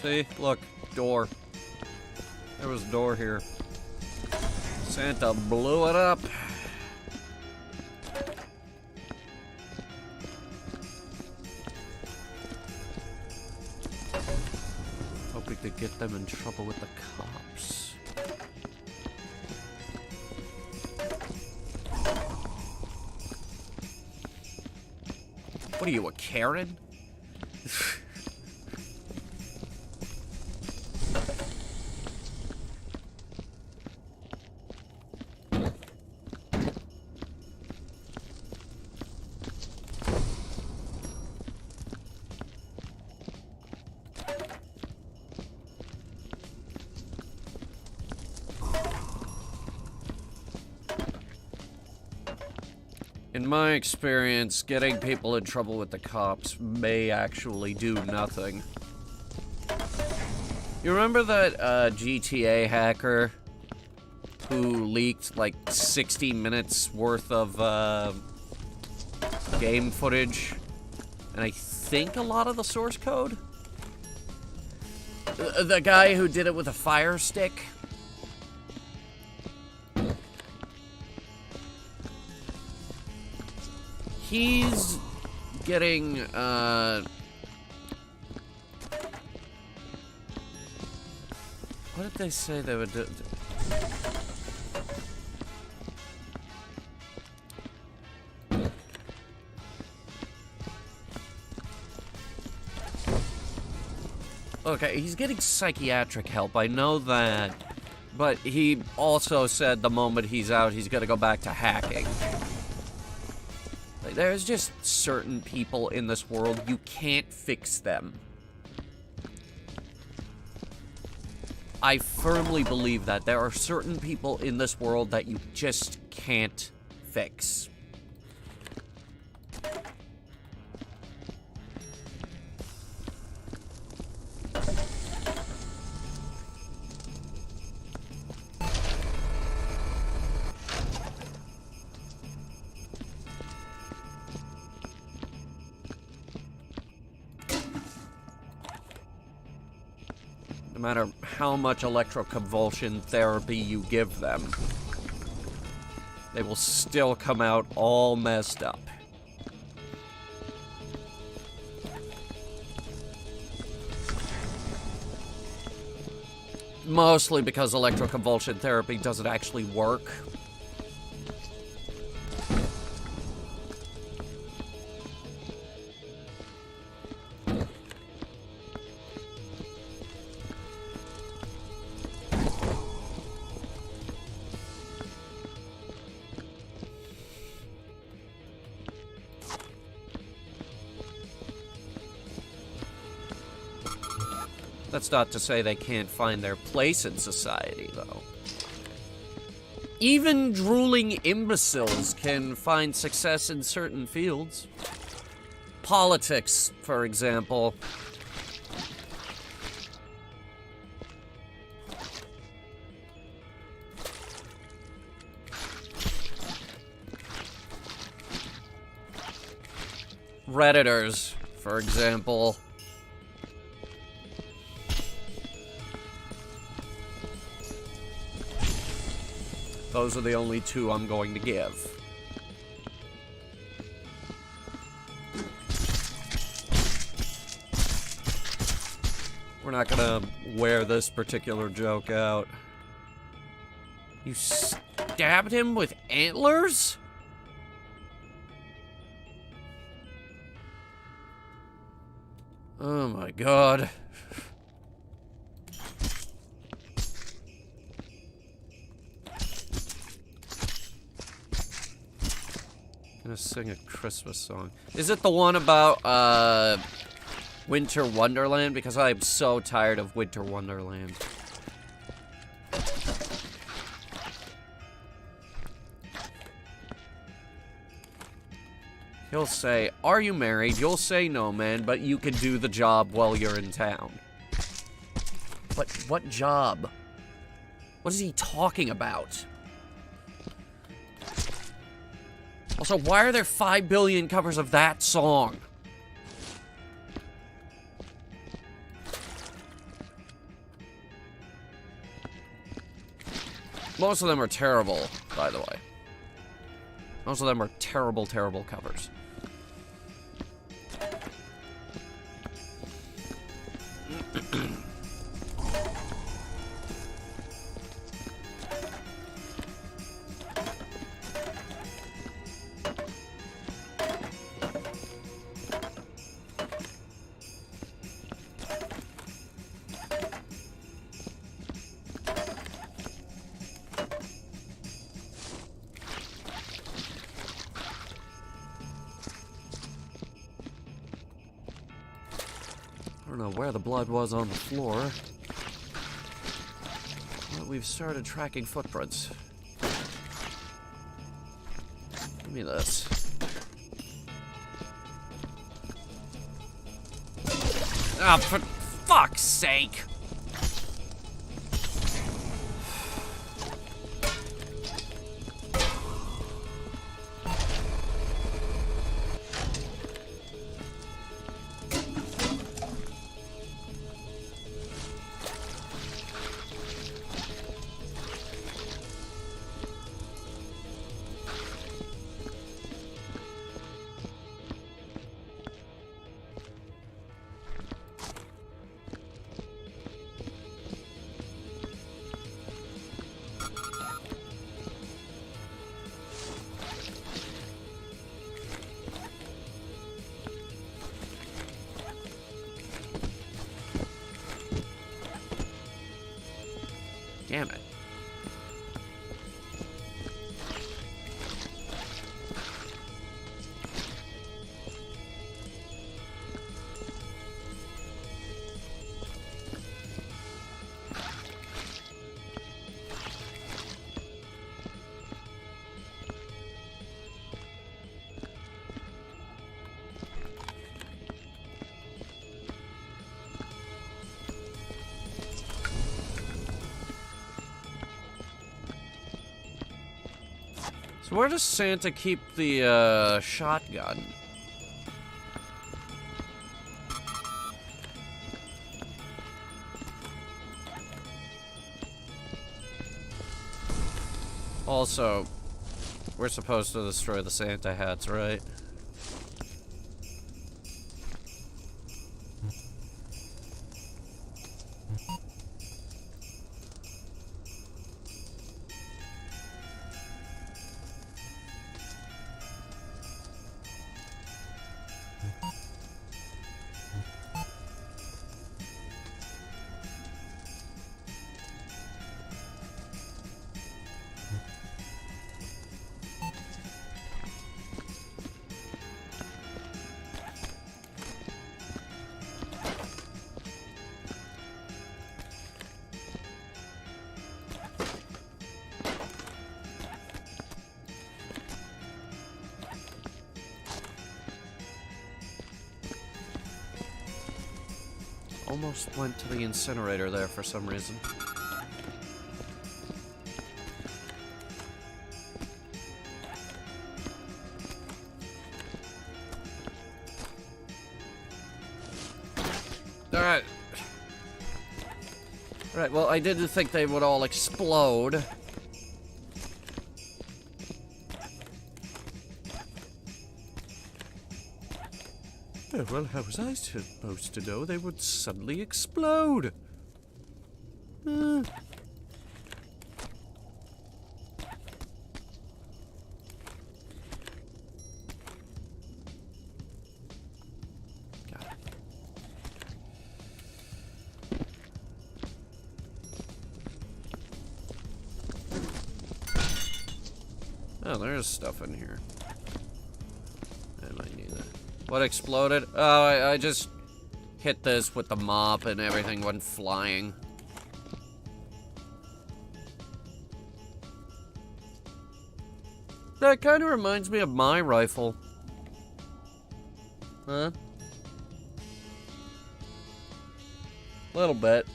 See? Look. Door. There was a door here. Santa blew it up. Hope we could get them in trouble with the cops. What are you, a Karen? In my experience, getting people in trouble with the cops may actually do nothing. You remember that GTA hacker who leaked like 60 minutes worth of game footage? And I think a lot of the source code? The guy who did it with a fire stick? He's getting, what did they say they would do? Okay, he's getting psychiatric help, I know that. But he also said the moment he's out, he's gonna go back to hacking. There's just certain people in this world, you can't fix them. I firmly believe that there are certain people in this world that you just can't fix. No matter how much electroconvulsion therapy you give them, they will still come out all messed up. Mostly because electroconvulsion therapy doesn't actually work. That's not to say they can't find their place in society, though. Even drooling imbeciles can find success in certain fields. Politics, for example. Redditors, for example. Those are the only two I'm going to give. We're not gonna wear this particular joke out. You stabbed him with antlers? Oh my god. I'm gonna sing a Christmas song. Is it the one about, Winter Wonderland? Because I'm so tired of Winter Wonderland. He'll say, "Are you married?" You'll say, "No, man, but you can do the job while you're in town." But what job? What is he talking about? Also, why are there 5 billion covers of that song? Most of them are terrible, by the way. Most of them are terrible, terrible covers. I don't know where the blood was on the floor. But we've started tracking footprints. Give me this. Ah, for fuck's sake! Damn it. So where does Santa keep the, shotgun? Also, we're supposed to destroy the Santa hats, right? Almost went to the incinerator there for some reason. Alright. Alright, well, I didn't think they would all explode. Oh, well, how was I supposed to know they would suddenly explode? God. Oh, there's stuff in here. I might need that. What exploded? Oh, I just hit this with the mop and everything went flying. That kind of reminds me of my rifle. Huh? A little bit.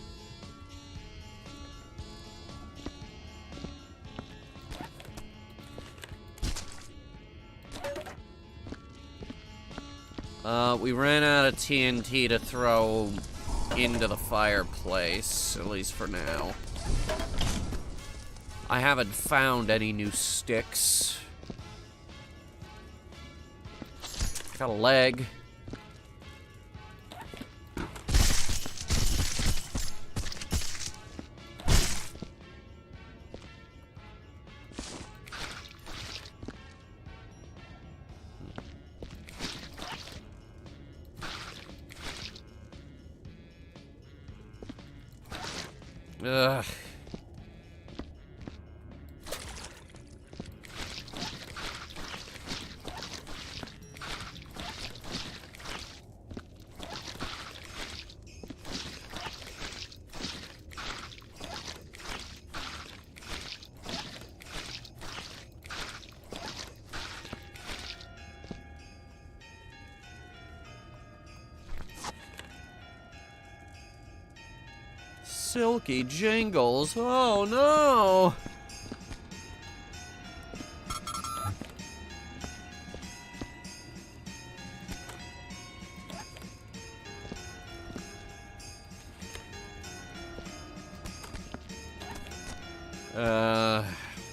We ran out of TNT to throw into the fireplace, at least for now. I haven't found any new sticks. Got a leg. Ugh. silky jingles. Oh no!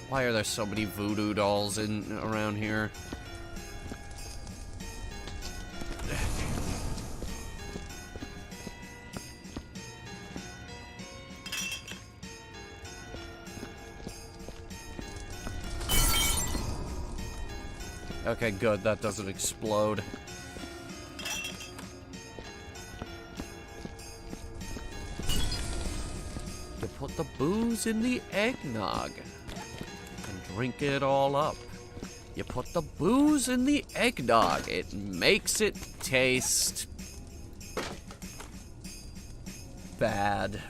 Why are there so many voodoo dolls around here? Okay, good, that doesn't explode. You put the booze in the eggnog and drink it all up. You put the booze in the eggnog. It makes it taste bad.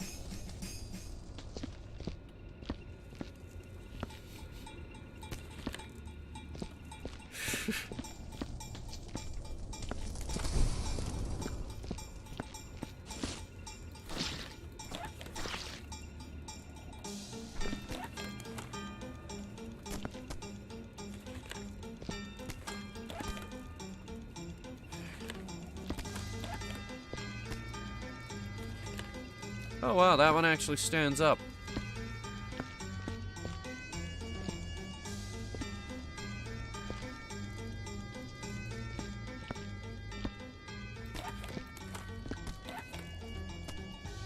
Oh wow, that one actually stands up.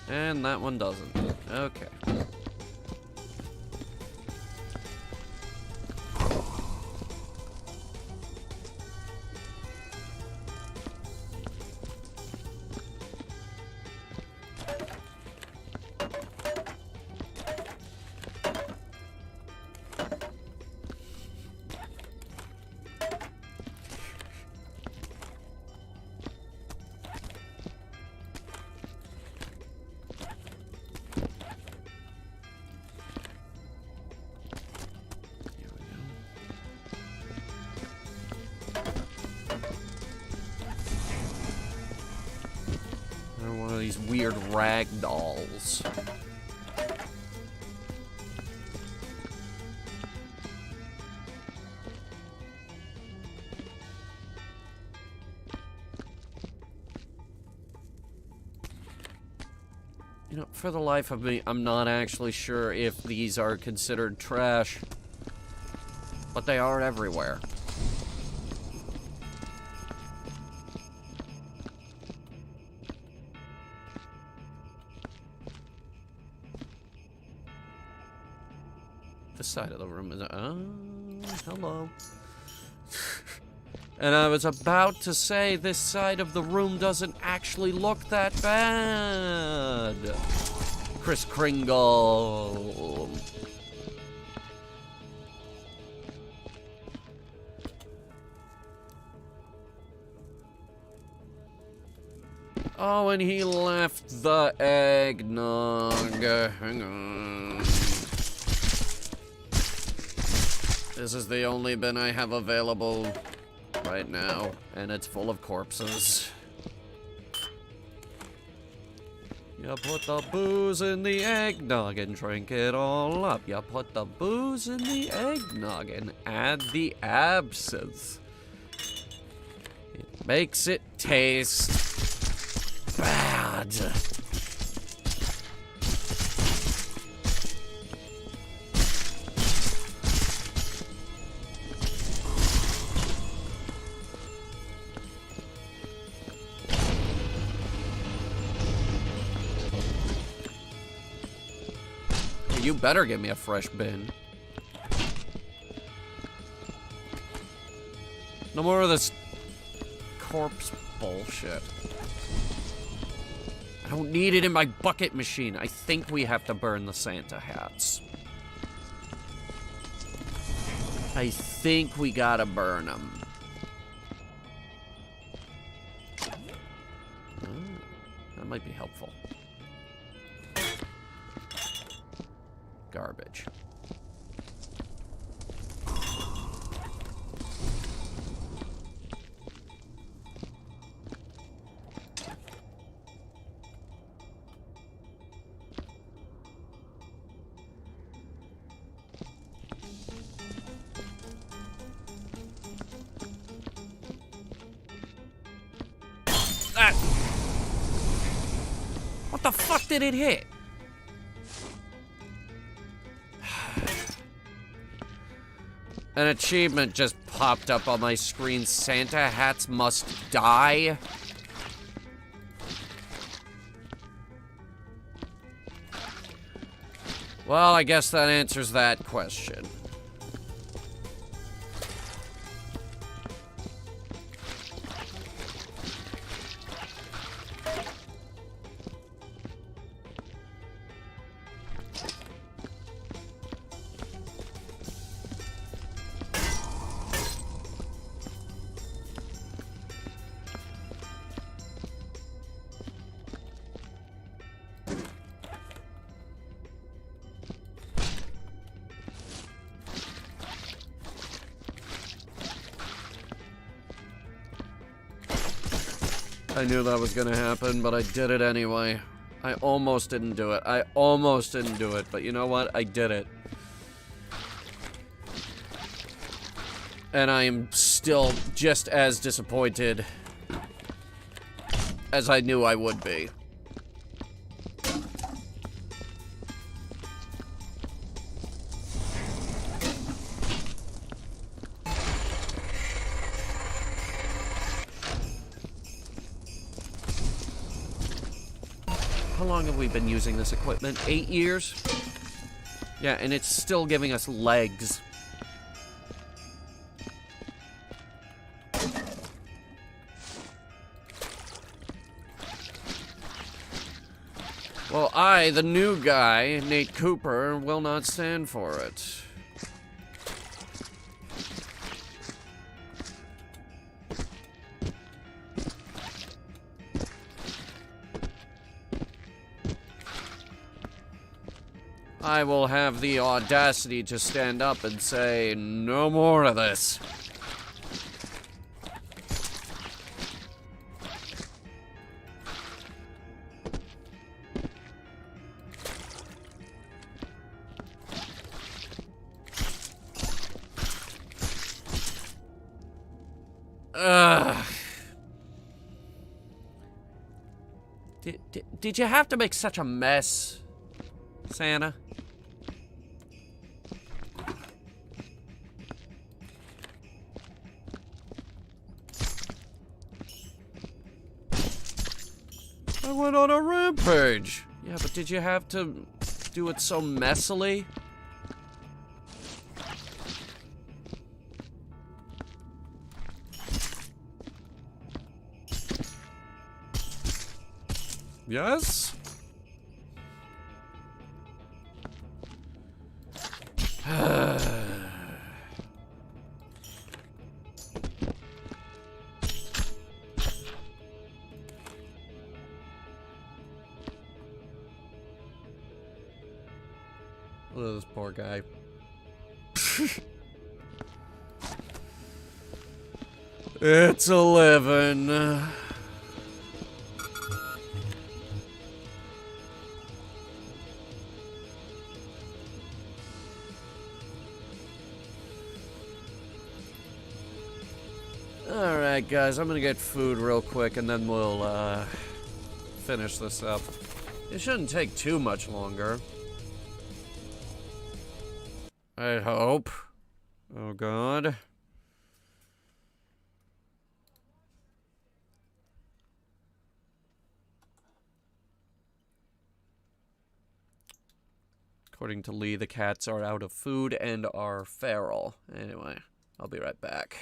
And that one doesn't. Okay. These weird rag dolls. You know, for the life of me, I'm not actually sure if these are considered trash, but they are everywhere. This side of the room is... hello. And I was about to say this side of the room doesn't actually look that bad. Kris Kringle. Oh, and he left the eggnog. Hang on. This is the only bin I have available right now, and it's full of corpses. You put the booze in the eggnog and drink it all up. You put the booze in the eggnog and add the absinthe. It makes it taste bad. You better give me a fresh bin. No more of this corpse bullshit. I don't need it in my bucket machine. I think we have to burn the Santa hats. I think we gotta burn them. That might be helpful. Garbage. Ah! What the fuck did it hit? An achievement just popped up on my screen. Santa hats must die. Well, I guess that answers that question. I knew that was gonna happen, but I did it anyway. I almost didn't do it. I almost didn't do it, but you know what? I did it. And I am still just as disappointed as I knew I would be. How long have we been using this equipment? 8 years? Yeah, and it's still giving us legs. Well, I, the new guy, Nate Cooper, will not stand for it. I will have the audacity to stand up and say, no more of this. Ugh. Did you have to make such a mess, Santa? I went on a rampage. Yeah, but did you have to do it so messily? Yes? Look at this poor guy. It's 11. Alright, guys, I'm gonna get food real quick and then we'll, finish this up. It shouldn't take too much longer. I hope. Oh, God. According to Lee, the cats are out of food and are feral. Anyway, I'll be right back.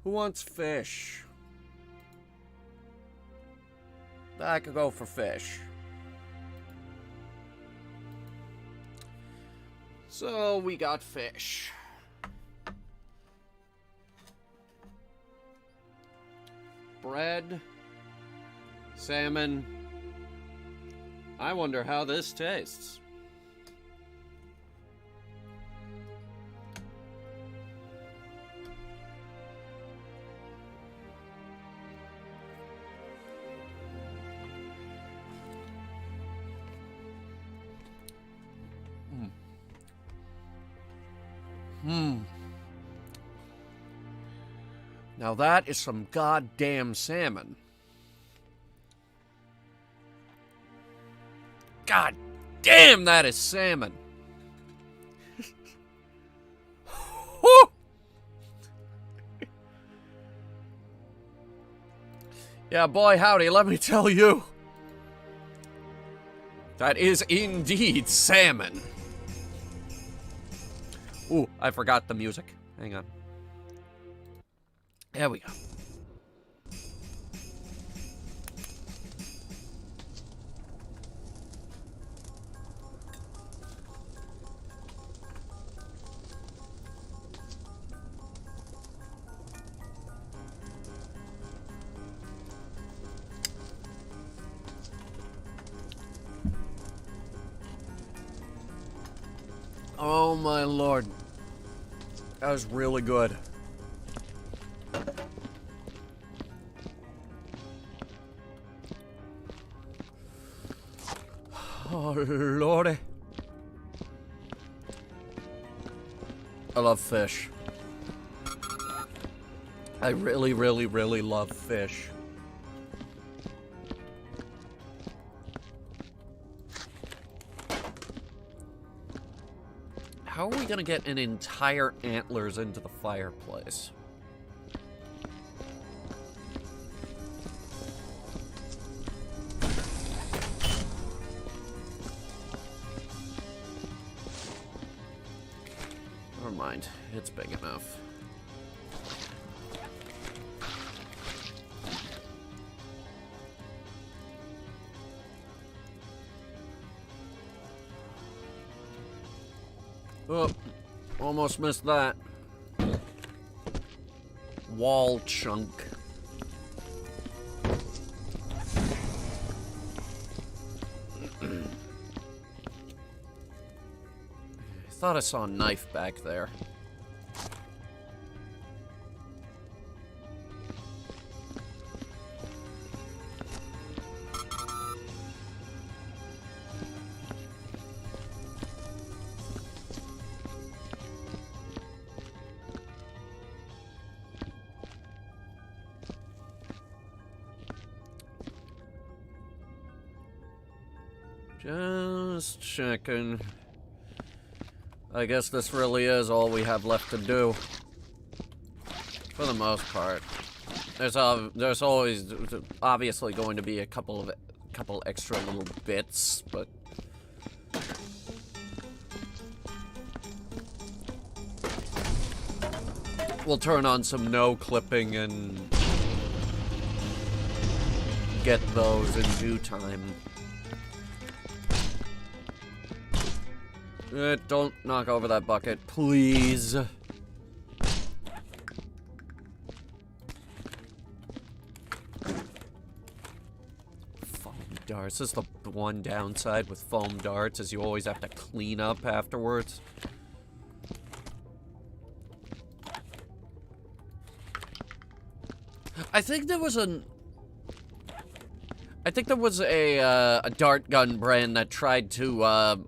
Who wants fish? I could go for fish. So we got fish. Bread. Salmon. I wonder how this tastes. Now that is some goddamn salmon. God damn, that is salmon. Yeah, boy, howdy, let me tell you. That is indeed salmon. Ooh, I forgot the music. Hang on. There we go. Oh my lord. That was really good. Oh lordy. I love fish. I really, really, really love fish. How are we gonna get an entire antlers into the fireplace? Never mind, it's big enough. Oh, almost missed that. Wall chunk. I thought I saw a knife back there. Just checking. I guess this really is all we have left to do. For the most part. There's always obviously going to be a couple extra little bits, but we'll turn on some no clipping and get those in due time. Don't knock over that bucket, please. Foam darts. This is the one downside with foam darts, is you always have to clean up afterwards. I think there was a dart gun brand that tried to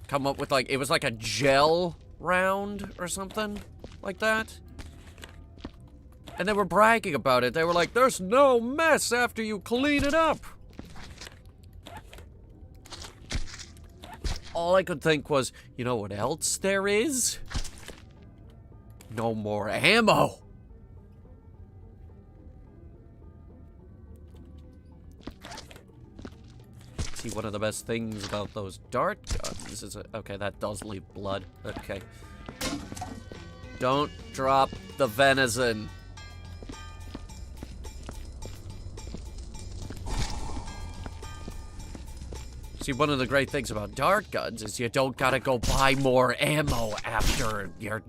come up with, like, it was like a gel round or something like that. And they were bragging about it. They were like, there's no mess after you clean it up. All I could think was, you know what else there is? No more ammo. One of the best things about those dart guns is okay, that does leave blood. Okay. Don't drop the venison. See, one of the great things about dart guns is you don't gotta go buy more ammo after you're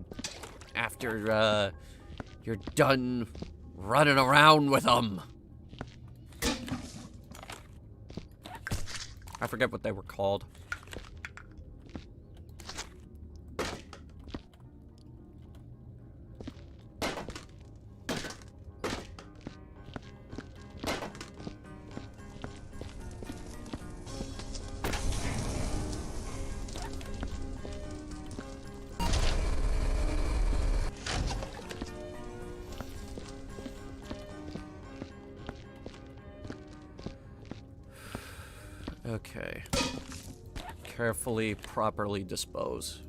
done running around with them. I forget what they were called. Okay. Carefully, properly dispose.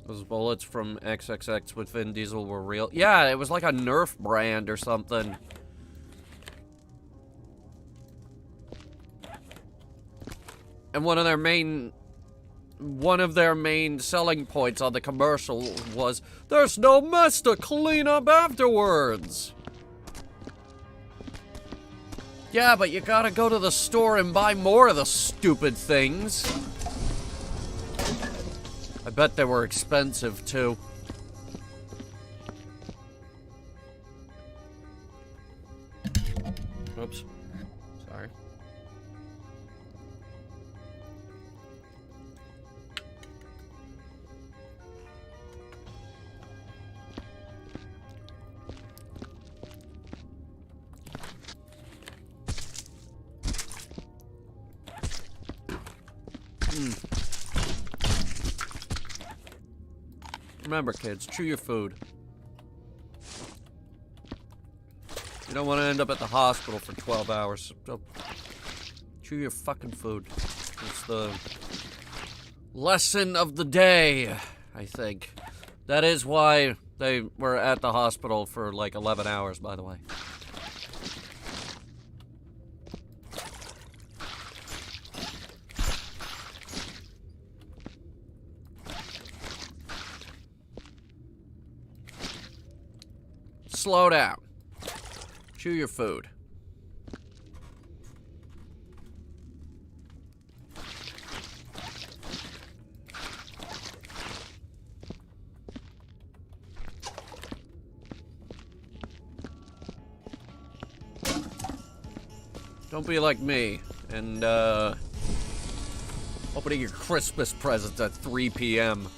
Those bullets from XXX with Vin Diesel were real. Yeah, it was like a Nerf brand or something. And one of their main selling points on the commercial was, there's no mess to clean up afterwards. Yeah, but you gotta go to the store and buy more of the stupid things. I bet they were expensive, too. Oops. Sorry. Remember, kids, chew your food. You don't want to end up at the hospital for 12 hours. So chew your fucking food. It's the lesson of the day, I think. That is why they were at the hospital for like 11 hours, by the way. Slow down. Chew your food. Don't be like me and opening your Christmas presents at 3 p.m.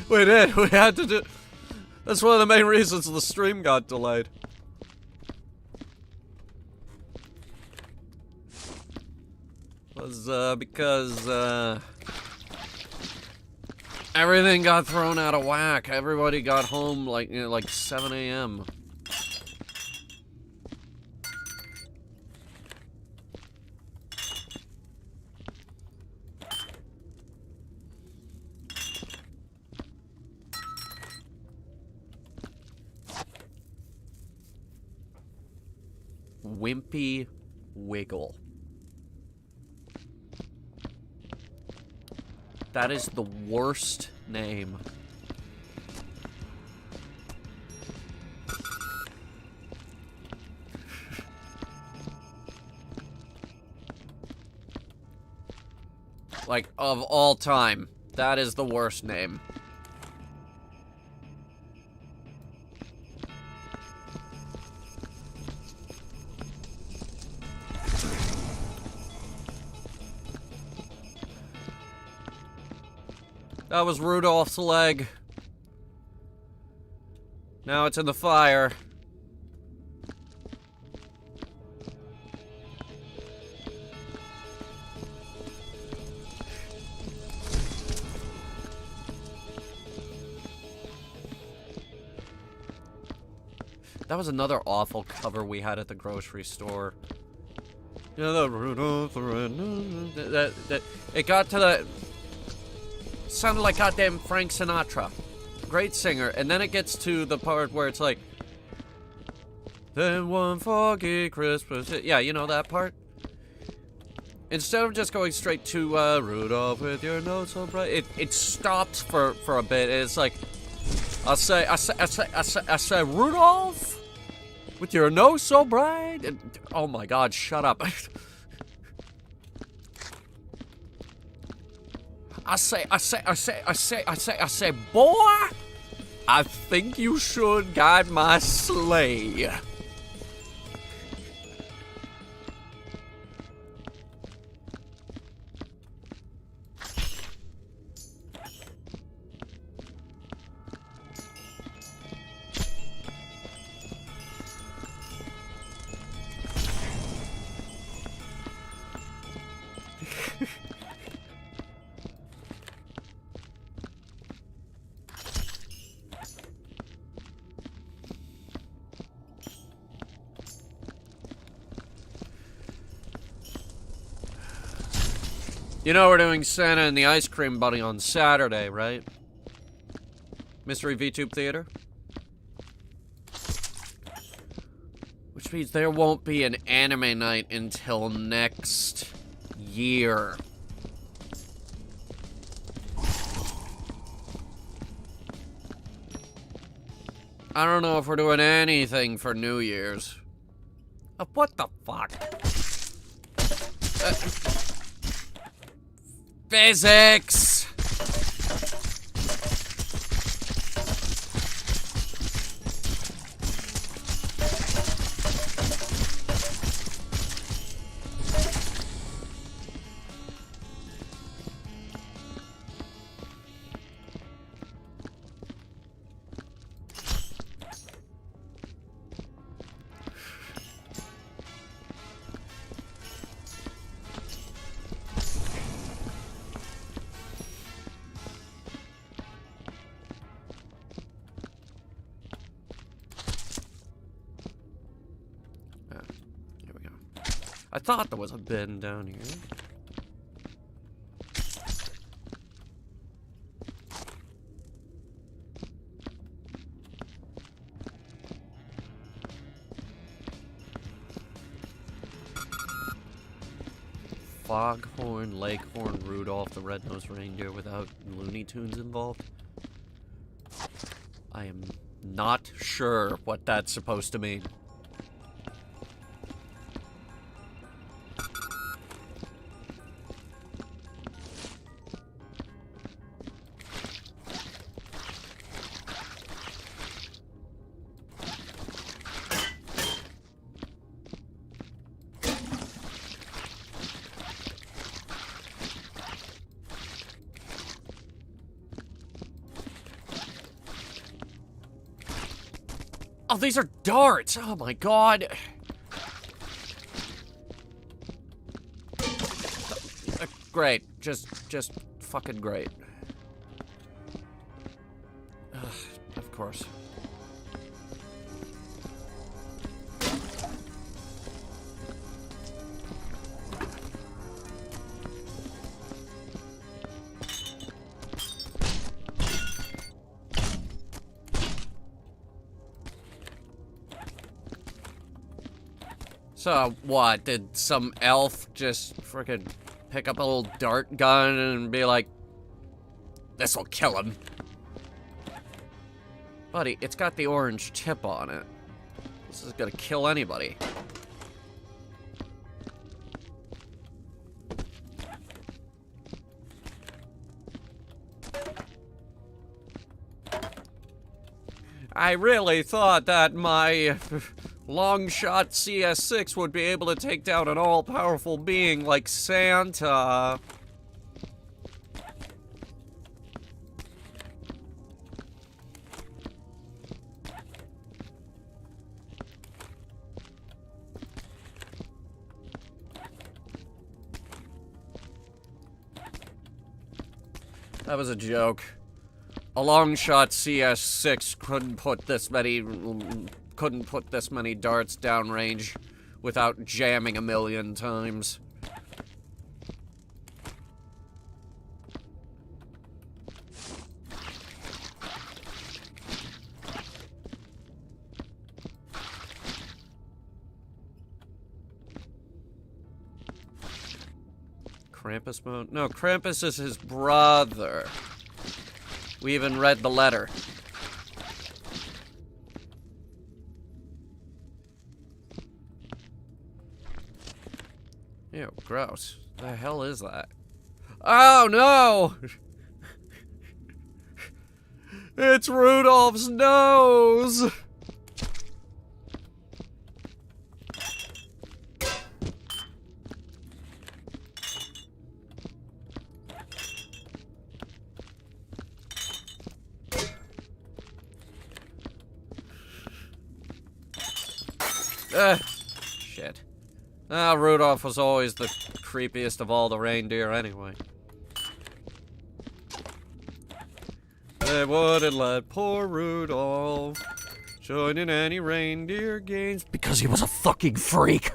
We did. We had to do... That's one of the main reasons the stream got delayed. Was, because, everything got thrown out of whack. Everybody got home, like, you know, like 7 a.m. Wimpy Wiggle. That is the worst name. Like, of all time, that is the worst name. That was Rudolph's leg. Now it's in the fire. That was another awful cover we had at the grocery store. You know, the Rudolph the Red... It got to the... Sounded like goddamn Frank Sinatra. Great singer. And then it gets to the part where it's like... Then one foggy Christmas... Yeah, you know that part? Instead of just going straight to Rudolph with your nose so bright, it stops for a bit. It's like I say Rudolph with your nose so bright. And, oh my God, shut up. I say, boy, I think you should guide my sleigh. You know we're doing Santa and the Ice Cream Bunny on Saturday, right? Mystery VTube Theater? Which means there won't be an anime night until next year. I don't know if we're doing anything for New Year's. What the fuck? Physics! I thought there was a bin down here. Foghorn, Leghorn, Rudolph the Red-Nosed Reindeer without Looney Tunes involved? I am not sure what that's supposed to mean. Oh, these are darts! Oh my God! Great. Just fucking great. Of course. So, what? Did some elf just frickin' pick up a little dart gun and be like, this'll kill him? Buddy, it's got the orange tip on it. This is gonna kill anybody. I really thought that my long-shot CS6 would be able to take down an all-powerful being like Santa. That was a joke. A long-shot CS6 couldn't put this many darts downrange without jamming a million times. Krampus mode? No, Krampus is his brother. We even read the letter. Ew, gross. The hell is that? Oh no! It's Rudolph's nose! Shit. Ah, Rudolph was always the creepiest of all the reindeer anyway. They wouldn't let poor Rudolph join in any reindeer games because he was a fucking freak.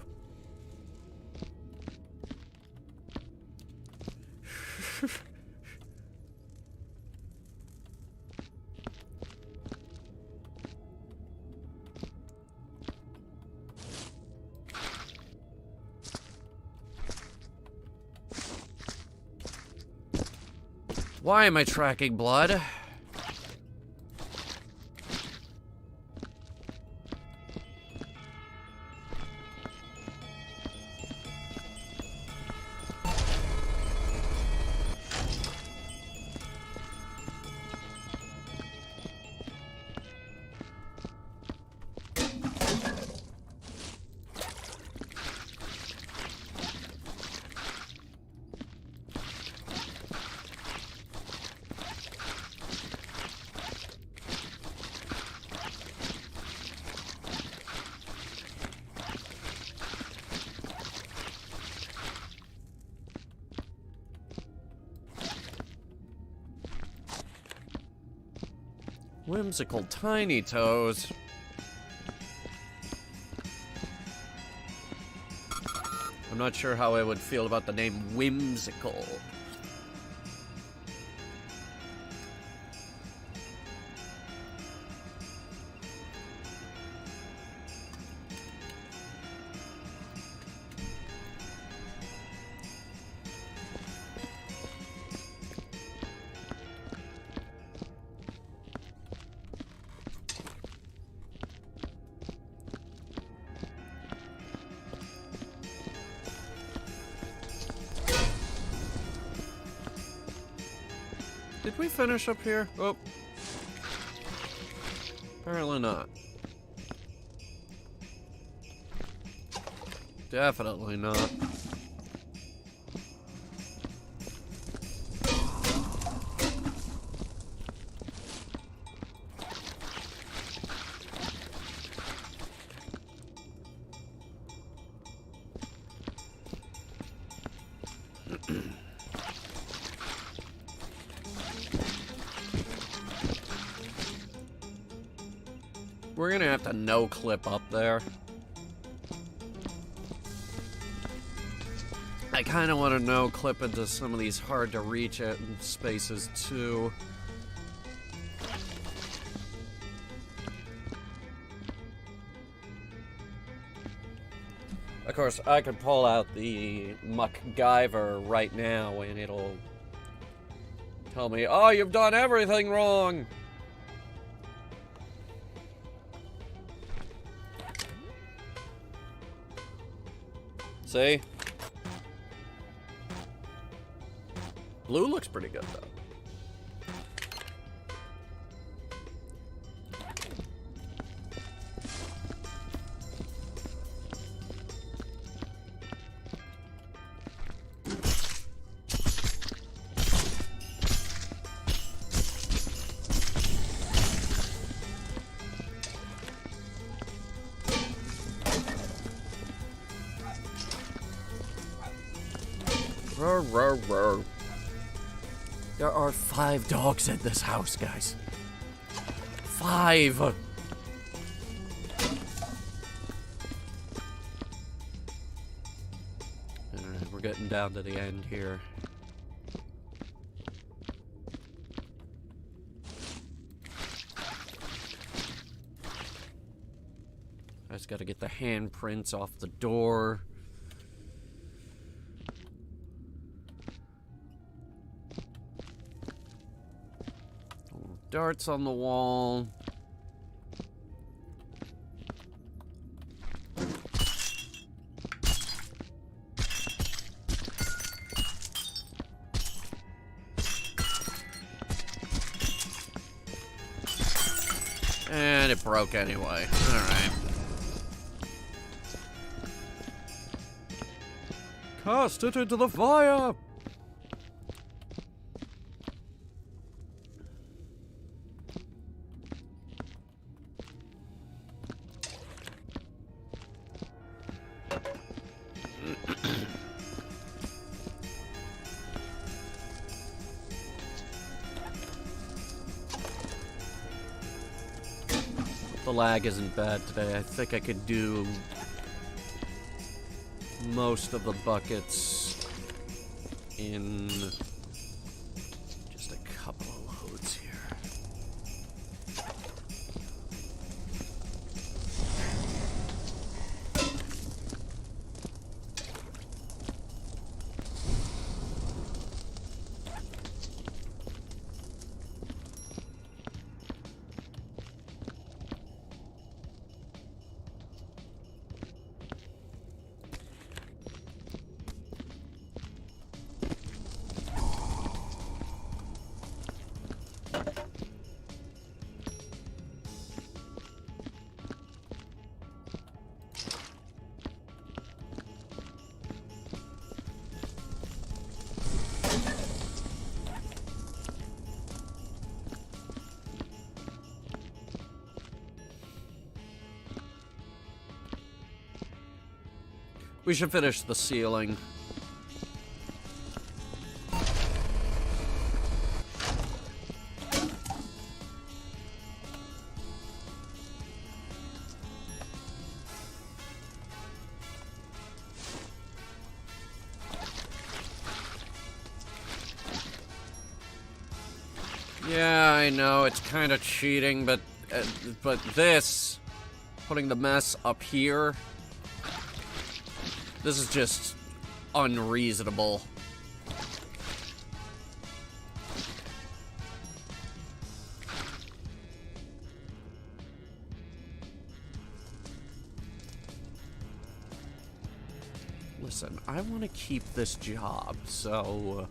Why am I tracking blood? Whimsical tiny toes. I'm not sure how I would feel about the name Whimsical. Did we finish up here? Oh. Apparently not. Definitely not. We're gonna have to no-clip up there. I kind of want to no-clip into some of these hard-to-reach spaces, too. Of course, I could pull out the MacGyver right now, and it'll tell me, oh, you've done everything wrong! See? Blue looks pretty good, though. Roar, roar, roar. There are 5 dogs in this house, guys. 5! Alright, we're getting down to the end here. I just gotta get the handprints off the door. darts on the wall. And it broke anyway. Alright. Cast it into the fire! The lag isn't bad today. I think I could do most of the buckets in just a couple of loads here. We should finish the ceiling. Yeah, I know, it's kind of cheating, but this, putting the mess up here, this is just unreasonable. Listen, I want to keep this job, so...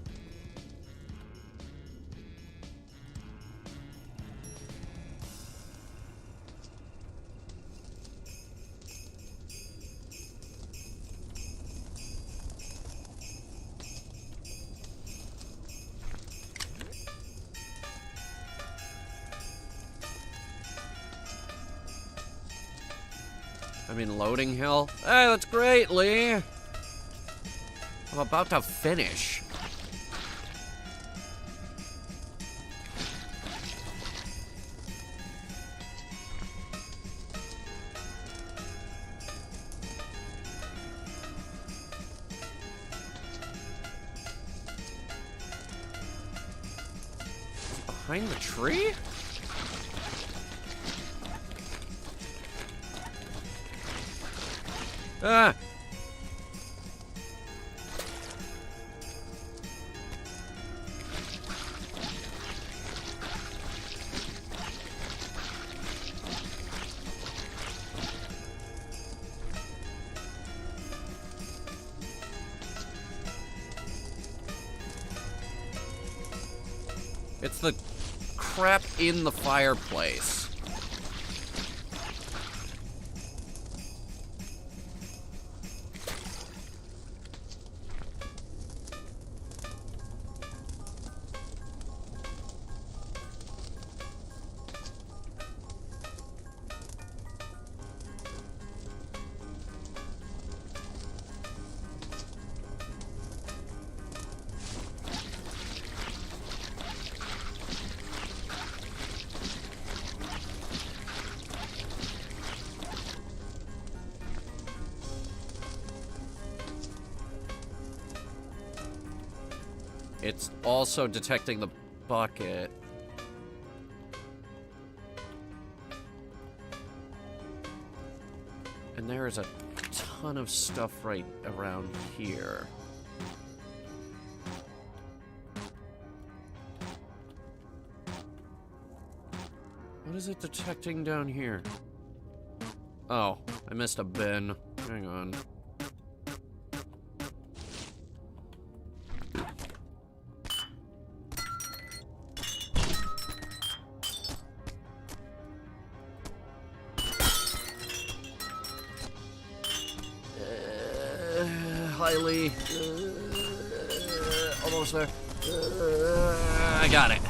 I mean, loading hill? Hey, that's great, Lee! I'm about to finish. Behind the tree? Ah! It's the crap in the fireplace. It's also detecting the bucket. And there is a ton of stuff right around here. What is it detecting down here? Oh, I missed a bin. Hang on. Highly. Almost there. I got it.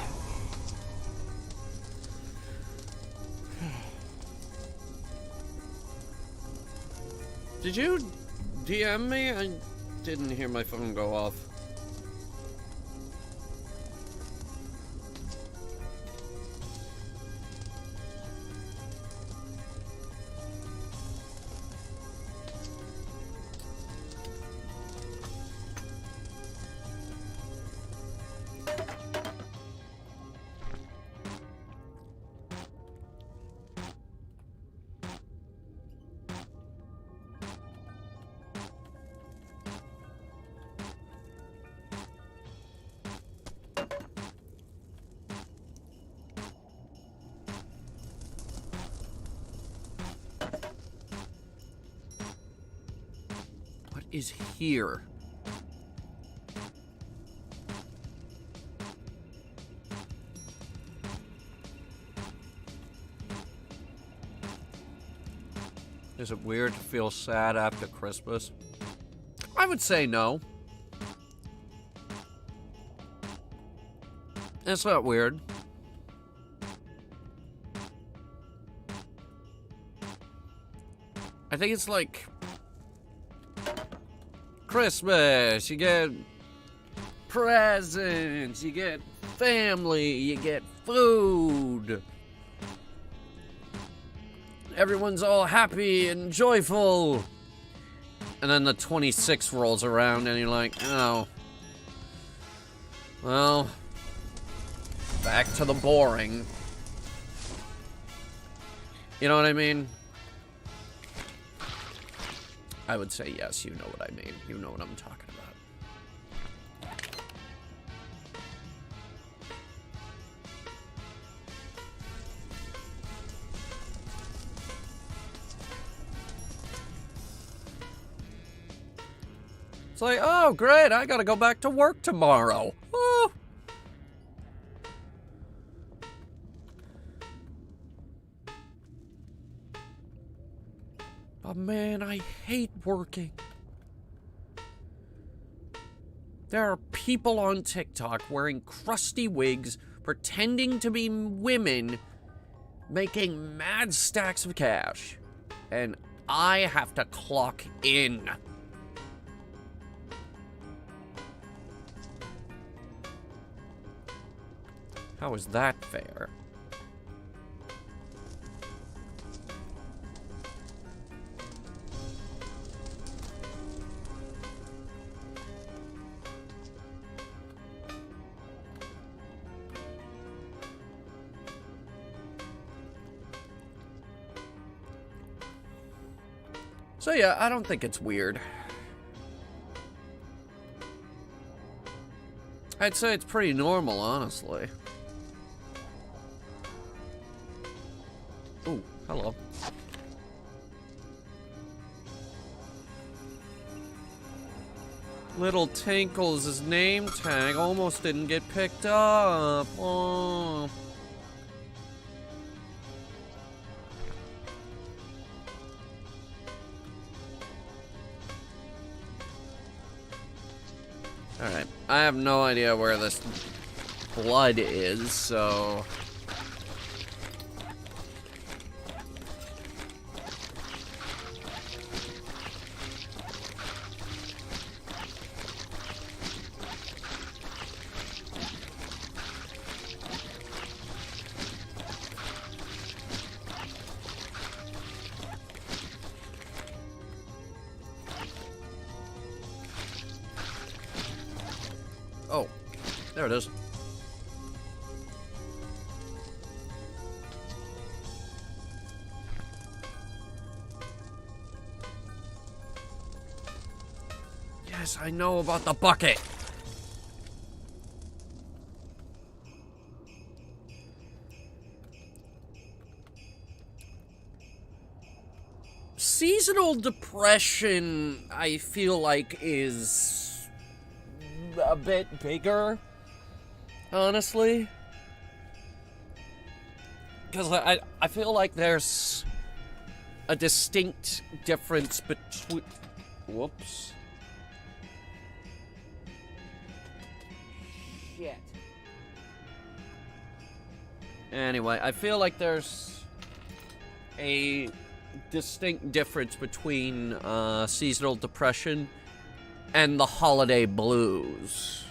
Did you DM me? I didn't hear my phone go off. Is here. Is it weird to feel sad after Christmas? I would say no. It's not weird. I think it's like Christmas, you get presents, you get family, you get food. Everyone's all happy and joyful. And then the 26th rolls around and you're like, oh. Well, back to the boring. You know what I mean? I would say yes, you know what I mean. You know what I'm talking about. It's like, oh, great, I gotta go back to work tomorrow. Oh. But man, I hate working. There are people on TikTok wearing crusty wigs, pretending to be women, making mad stacks of cash. And I have to clock in. How is that fair? So yeah, I don't think it's weird. I'd say it's pretty normal, honestly. Ooh, hello. Little Tinkles' name tag almost didn't get picked up. Oh. Alright, I have no idea where this blood is, so... Oh, there it is. Yes, I know about the bucket. seasonal depression, I feel like, is a bit bigger, honestly. Because I feel like there's a distinct difference between... Whoops. Shit. Anyway, I feel like there's a distinct difference between seasonal depression and the holiday blues.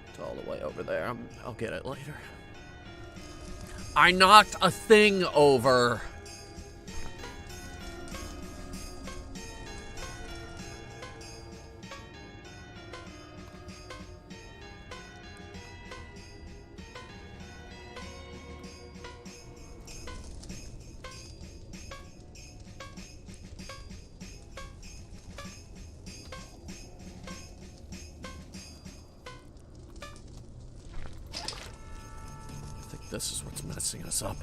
It's all the way over there. I'll get it later. I knocked a thing over. This is what's messing us up.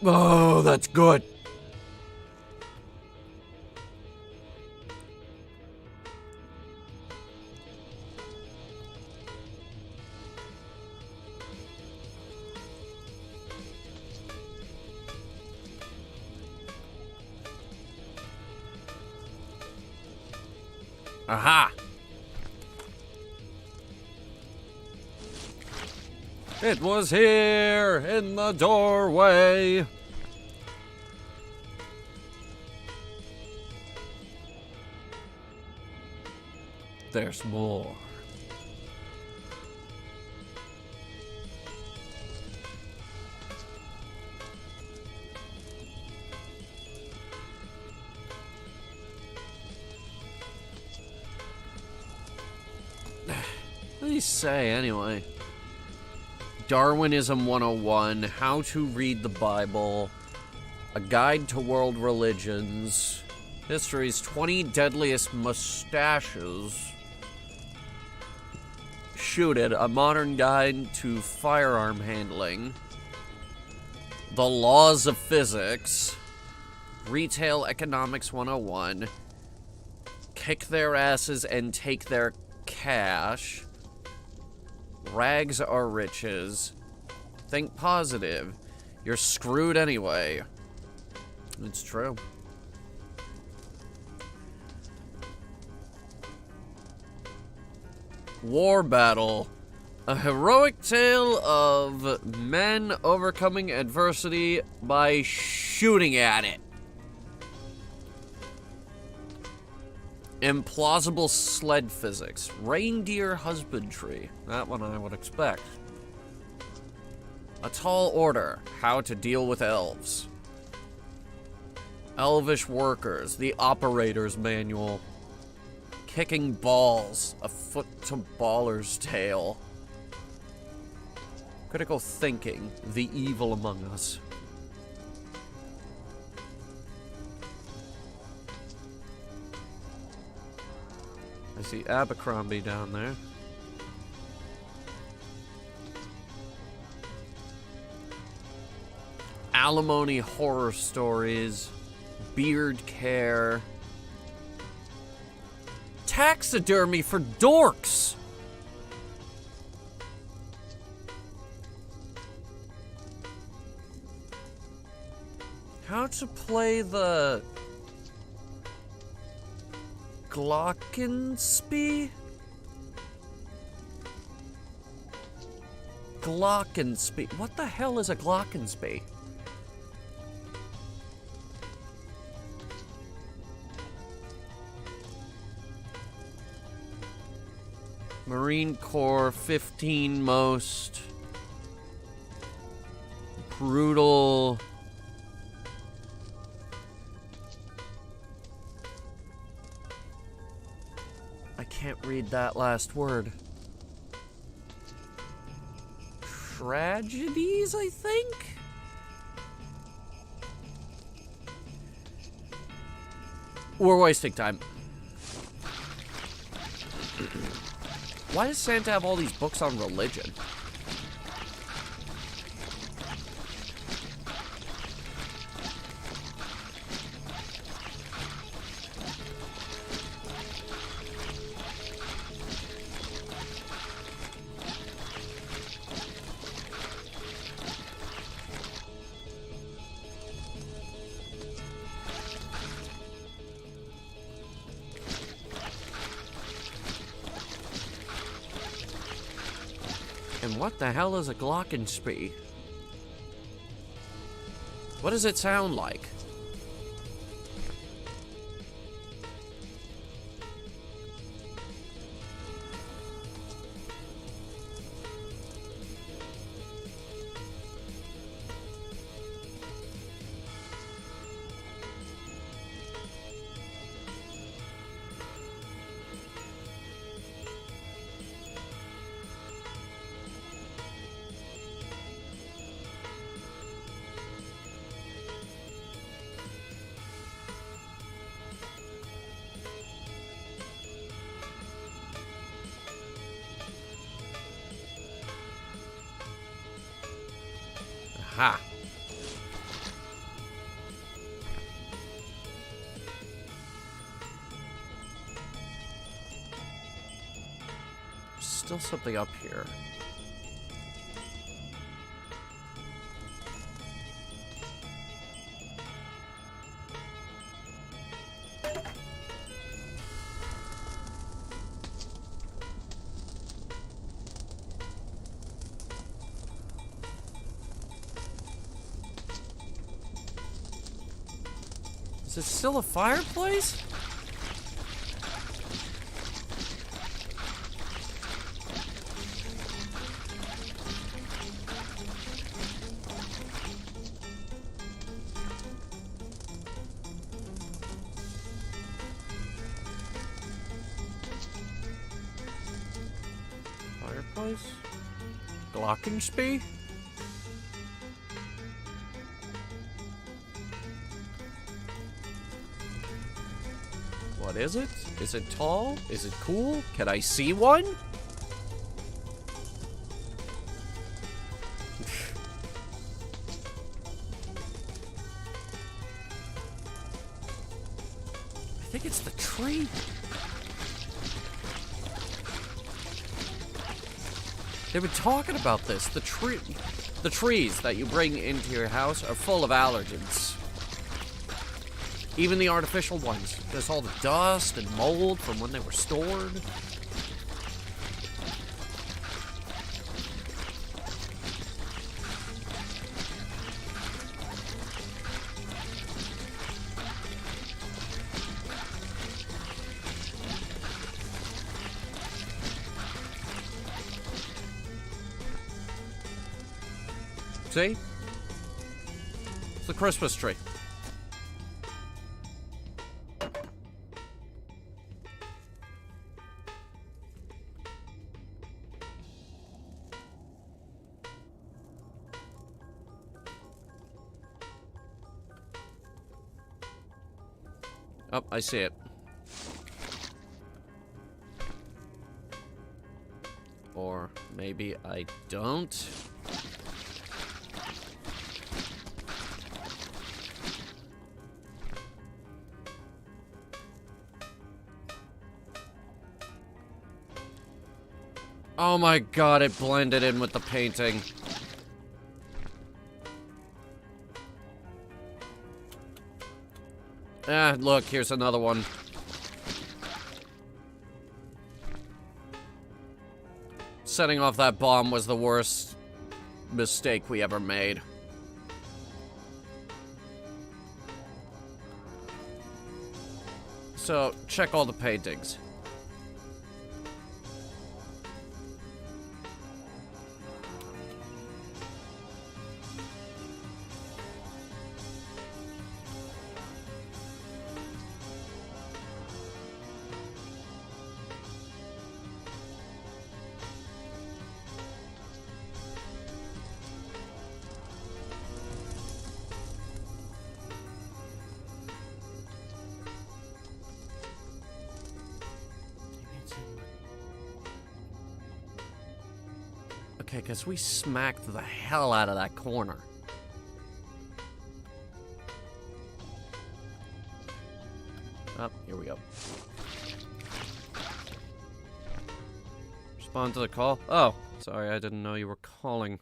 Oh, that's good. Aha! It was here in the doorway. There's more. What do you say, anyway? Darwinism 101, How to Read the Bible, A Guide to World Religions, History's 20 Deadliest Mustaches, Shoot It, A Modern Guide to Firearm Handling, The Laws of Physics, Retail Economics 101, Kick Their Asses and Take Their Cash, Rags Are Riches, Think Positive, You're Screwed Anyway. It's true. War Battle, a heroic tale of men overcoming adversity by shooting at it. Implausible sled physics, reindeer husbandry, that one I would expect. A Tall Order, how to deal with elves. Elvish workers, the operator's manual. Kicking balls, a foot to baller's tale. Critical thinking, the evil among us. I see Abercrombie down there. Alimony horror stories. Beard care. Taxidermy for dorks. How to play the glockenspiel? Glockenspiel. What the hell is a glockenspiel? Marine Corps, 15 most. Brutal. I can't read that last word. Tragedies, I think? We're wasting time. Why does Santa have all these books on religion? And what the hell is a glockenspiel? What does it sound like? Aha. Still something up here. Is it still a fireplace? Fireplace? Glockenspiel? What is it? Is it tall? Is it cool? Can I see one? I think it's the tree. They've been talking about this. The trees that you bring into your house are full of allergens. Even the artificial ones. There's all the dust and mold from when they were stored. See? It's the Christmas tree. Oh, I see it. Or maybe I don't. Oh my god, it blended in with the painting. Ah, look, here's another one. Setting off that bomb was the worst mistake we ever made. So, check all the paintings. Okay, because we smacked the hell out of that corner. Oh, here we go. Respond to the call. Oh, sorry, I didn't know you were calling.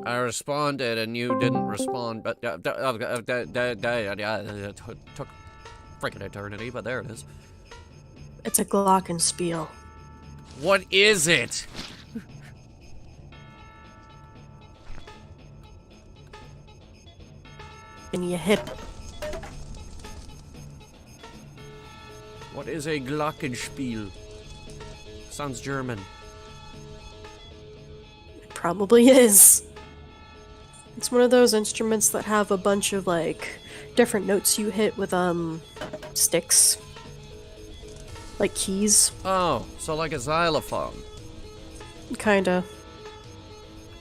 I responded and you didn't respond, but took freaking eternity, but there it is. It's a glockenspiel. What is it? In your hip. What is a Glockenspiel? Sounds German. It probably is. It's one of those instruments that have a bunch of, like, different notes you hit with, sticks. Like keys. Oh, so like a xylophone. Kinda.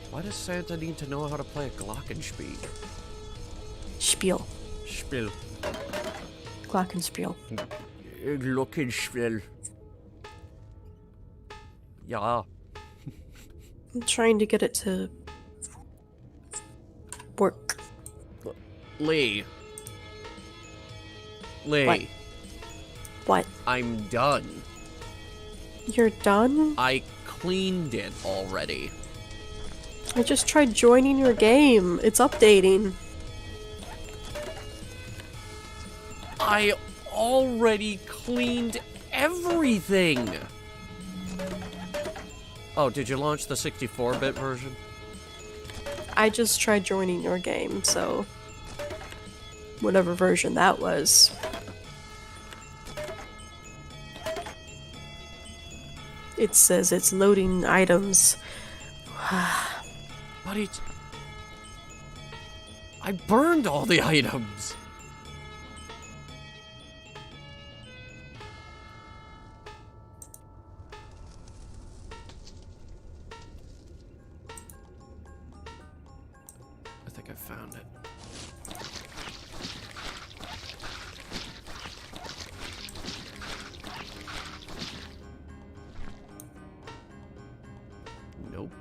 Why does Santa need to know how to play a Glockenspiel? Spiel. Spiel. Glockenspiel. Glockenspiel. Ja. I'm trying to get it to work. Lee. Lee. What? What? I'm done. You're done? I cleaned it already. I just tried joining your game. It's updating. I already cleaned everything. Oh, did you launch the 64-bit version? I just tried joining your game, so whatever version that was. It says it's loading items. But it's... I burned all the items. I think I found it. Nope.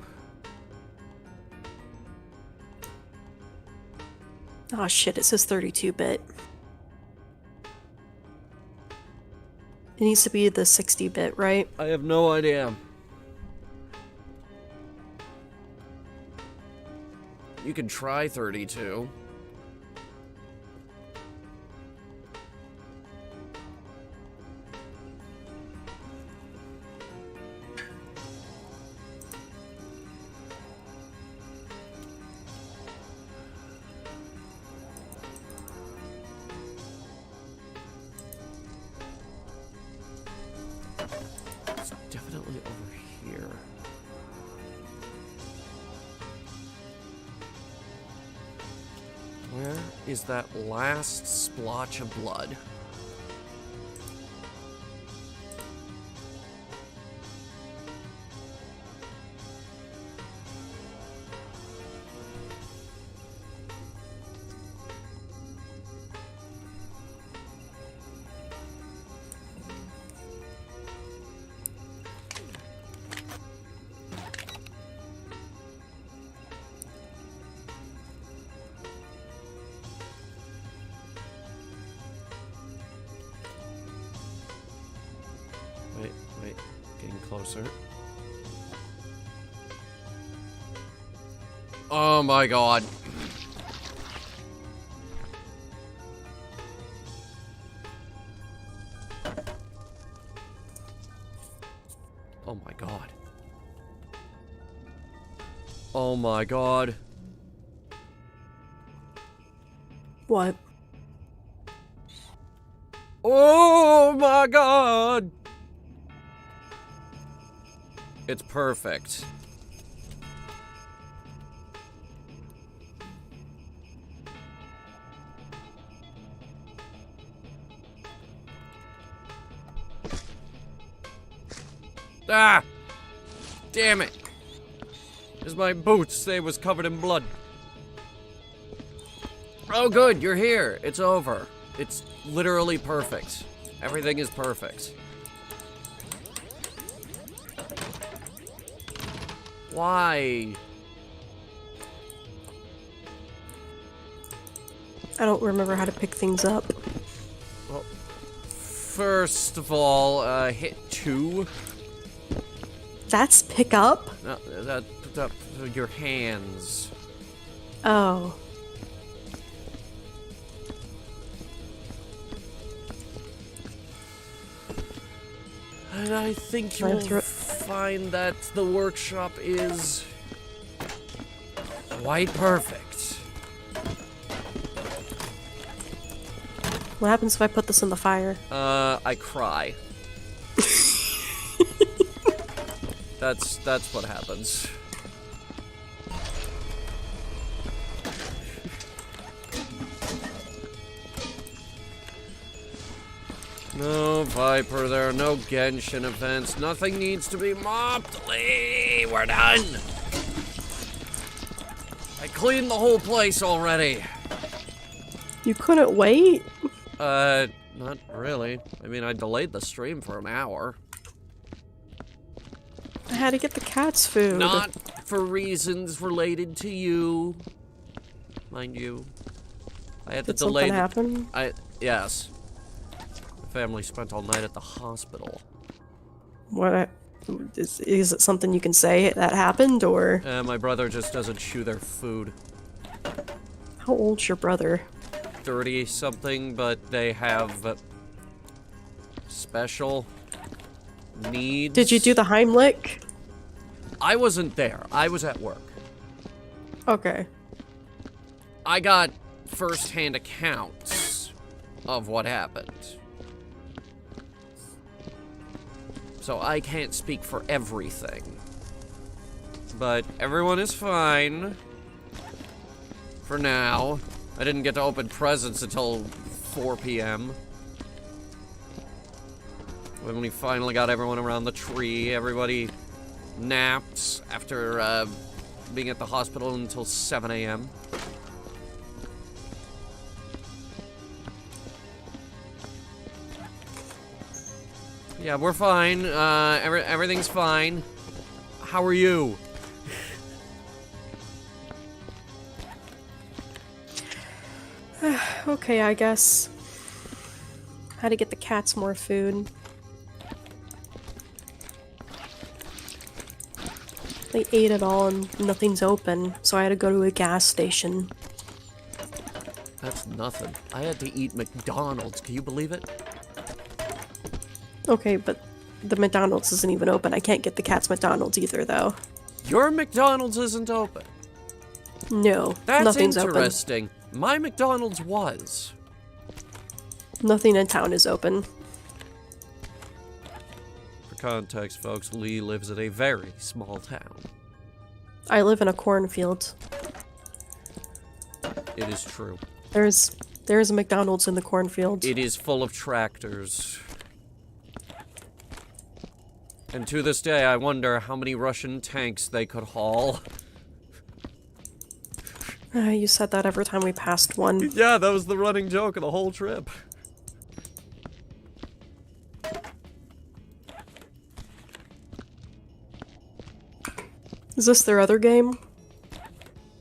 Oh shit, it says 32-bit. It needs to be the 60-bit, right? I have no idea. You can try 32. It's definitely over here. Where is that last splotch of blood? Wait, getting closer. Oh my god. Oh my god. Oh my god. What? Oh my god! It's perfect. Ah! Damn it! It's my boots. They was covered in blood. Oh, good. You're here. It's over. It's literally perfect. Everything is perfect. Why? I don't remember how to pick things up. Well, first of all, hit 2. That's pick up? No, that your hands. Oh. And I think Try to throw you'll it. find that the workshop is quite perfect. What happens if I put this in the fire? I cry. That's what happens. No Viper, there are no Genshin events. Nothing needs to be mopped. Lee, we're done. I cleaned the whole place already. You couldn't wait? Not really. I mean, I delayed the stream for an hour. I had to get the cat's food. Not for reasons related to you. Mind you. I had to Did delay something happen? yes. The family spent all night at the hospital. What? Is it something you can say that happened, or? My brother just doesn't chew their food. How old's your brother? 30-something, but they have special needs. Did you do the Heimlich? I wasn't there. I was at work. Okay. I got first-hand accounts of what happened. So I can't speak for everything. But everyone is fine. For now. I didn't get to open presents until 4 p.m. When we finally got everyone around the tree, everybody napped after being at the hospital until 7 a.m. Yeah, we're fine. Everything's fine. How are you? Okay, I guess. Had to get the cats more food. They ate it all and nothing's open, so I had to go to a gas station. That's nothing. I had to eat McDonald's. Can you believe it? Okay, but the McDonald's isn't even open. I can't get the cats McDonald's either, though. Your McDonald's isn't open. No, That's nothing's interesting. My McDonald's was. open. Nothing in town is open. For context, folks, Lee lives in a very small town. I live in a cornfield. It is true. There's a McDonald's in the cornfield. It is full of tractors. And to this day, I wonder how many Russian tanks they could haul. You said that every time we passed one. Yeah, that was the running joke of the whole trip. Is this their other game?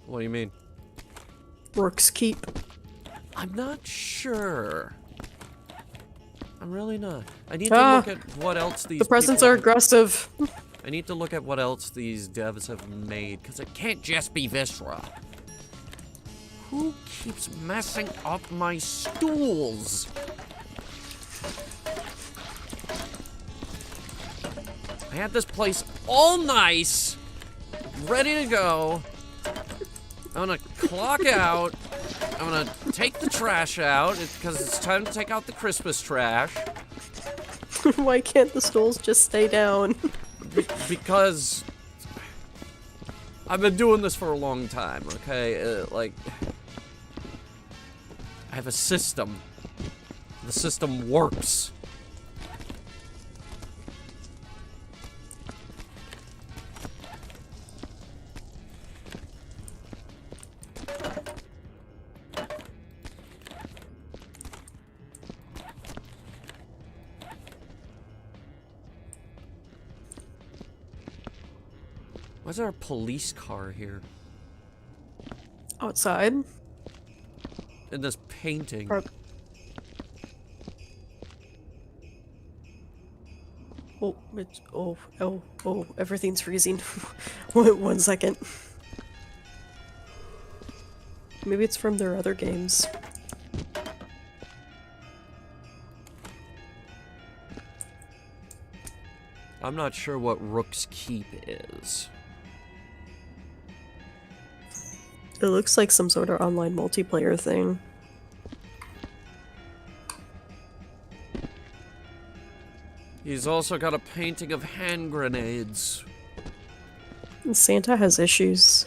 What do you mean? Rook's Keep. I'm not sure. I'm really not. I need to look at what else these The presents people are aggressive. I need to look at what else these devs have made, because it can't just be Viscera. Who keeps messing up my stools? I had this place all nice, ready to go. I'm gonna clock out. I'm gonna take the trash out, because it's time to take out the Christmas trash. Why can't the stools just stay down? Because I've been doing this for a long time, okay? Like, I have a system. The system works. Why is there a police car here? Outside? In this painting. Oh, it's, oh, everything's freezing. One second. Maybe it's from their other games. I'm not sure what Rook's Keep is. It looks like some sort of online multiplayer thing. He's also got a painting of hand grenades. And Santa has issues.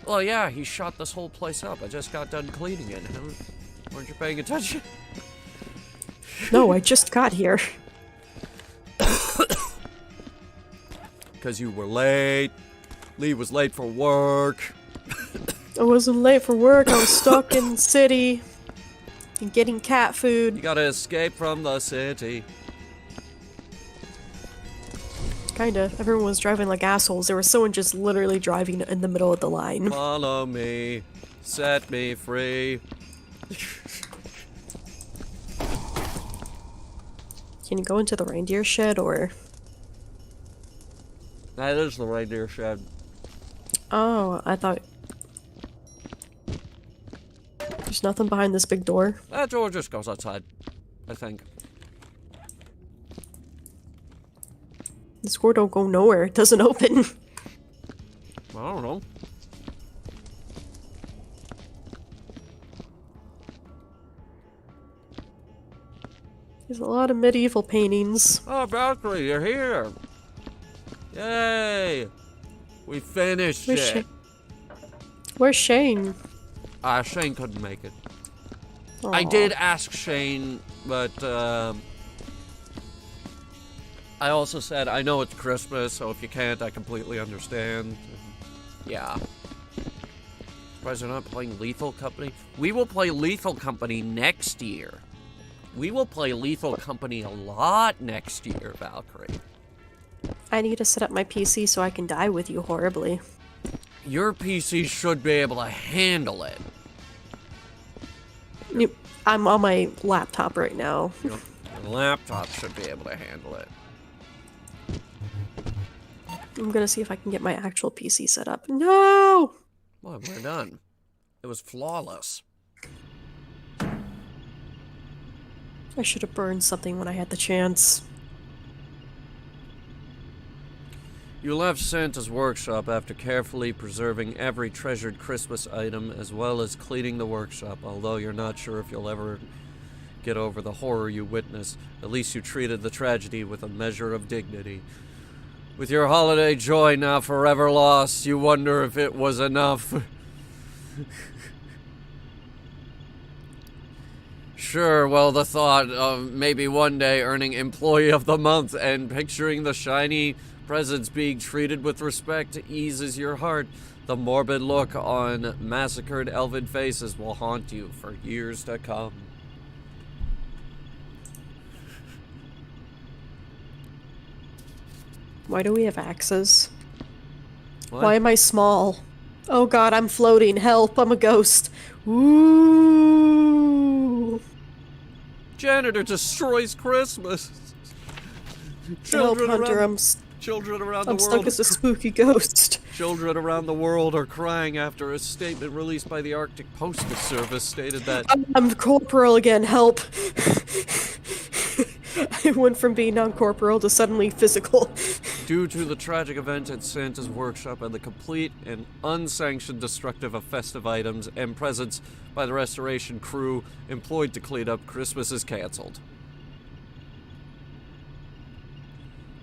Well, yeah, he shot this whole place up. I just got done cleaning it. Weren't you paying attention? No, I just got here. Because you were late. Lee was late for work. I wasn't late for work. I was stuck in the city and getting cat food. You gotta escape from the city. Kinda. Everyone was driving like assholes. There was someone just literally driving in the middle of the line. Follow me. Set me free. Can you go into the reindeer shed or... That is the reindeer shed. Oh, I thought... There's nothing behind this big door. That door just goes outside, I think. This door don't go nowhere. It doesn't open. I don't know. There's a lot of medieval paintings. Oh, Valkyrie, you're here. Yay. We finished Where's it. Shane? Where's Shane? Shane couldn't make it. Aw. I did ask Shane, but I also said, I know it's Christmas, so if you can't, I completely understand. Yeah. Surprised they're not playing Lethal Company? We will play Lethal Company next year. We will play Lethal Company a lot next year, Valkyrie. I need to set up my PC so I can die with you horribly. Your PC should be able to handle it. I'm on my laptop right now. Your laptop should be able to handle it. I'm gonna see if I can get my actual PC set up. No! Well, we're done. It was flawless. I should have burned something when I had the chance. You left Santa's workshop after carefully preserving every treasured Christmas item as well as cleaning the workshop, although you're not sure if you'll ever get over the horror you witnessed. At least you treated the tragedy with a measure of dignity. With your holiday joy now forever lost, you wonder if it was enough. Sure, well, the thought of maybe one day earning Employee of the Month and picturing the shiny presents being treated with respect eases your heart. The morbid look on massacred elven faces will haunt you for years to come. Why do we have axes? What? Why am I small? Oh god, I'm floating. Help, I'm a ghost. Ooh. Janitor destroys Christmas. Help, Hunter, Children around the I'm world. stuck as a spooky ghost. Children around the world are crying after a statement released by the Arctic Postal Service stated that I'm corporal again, help. I went from being non-corporal to suddenly physical. due to the tragic event at Santa's workshop and the complete and unsanctioned destructive of festive items and presents by the restoration crew employed to clean up, Christmas is canceled.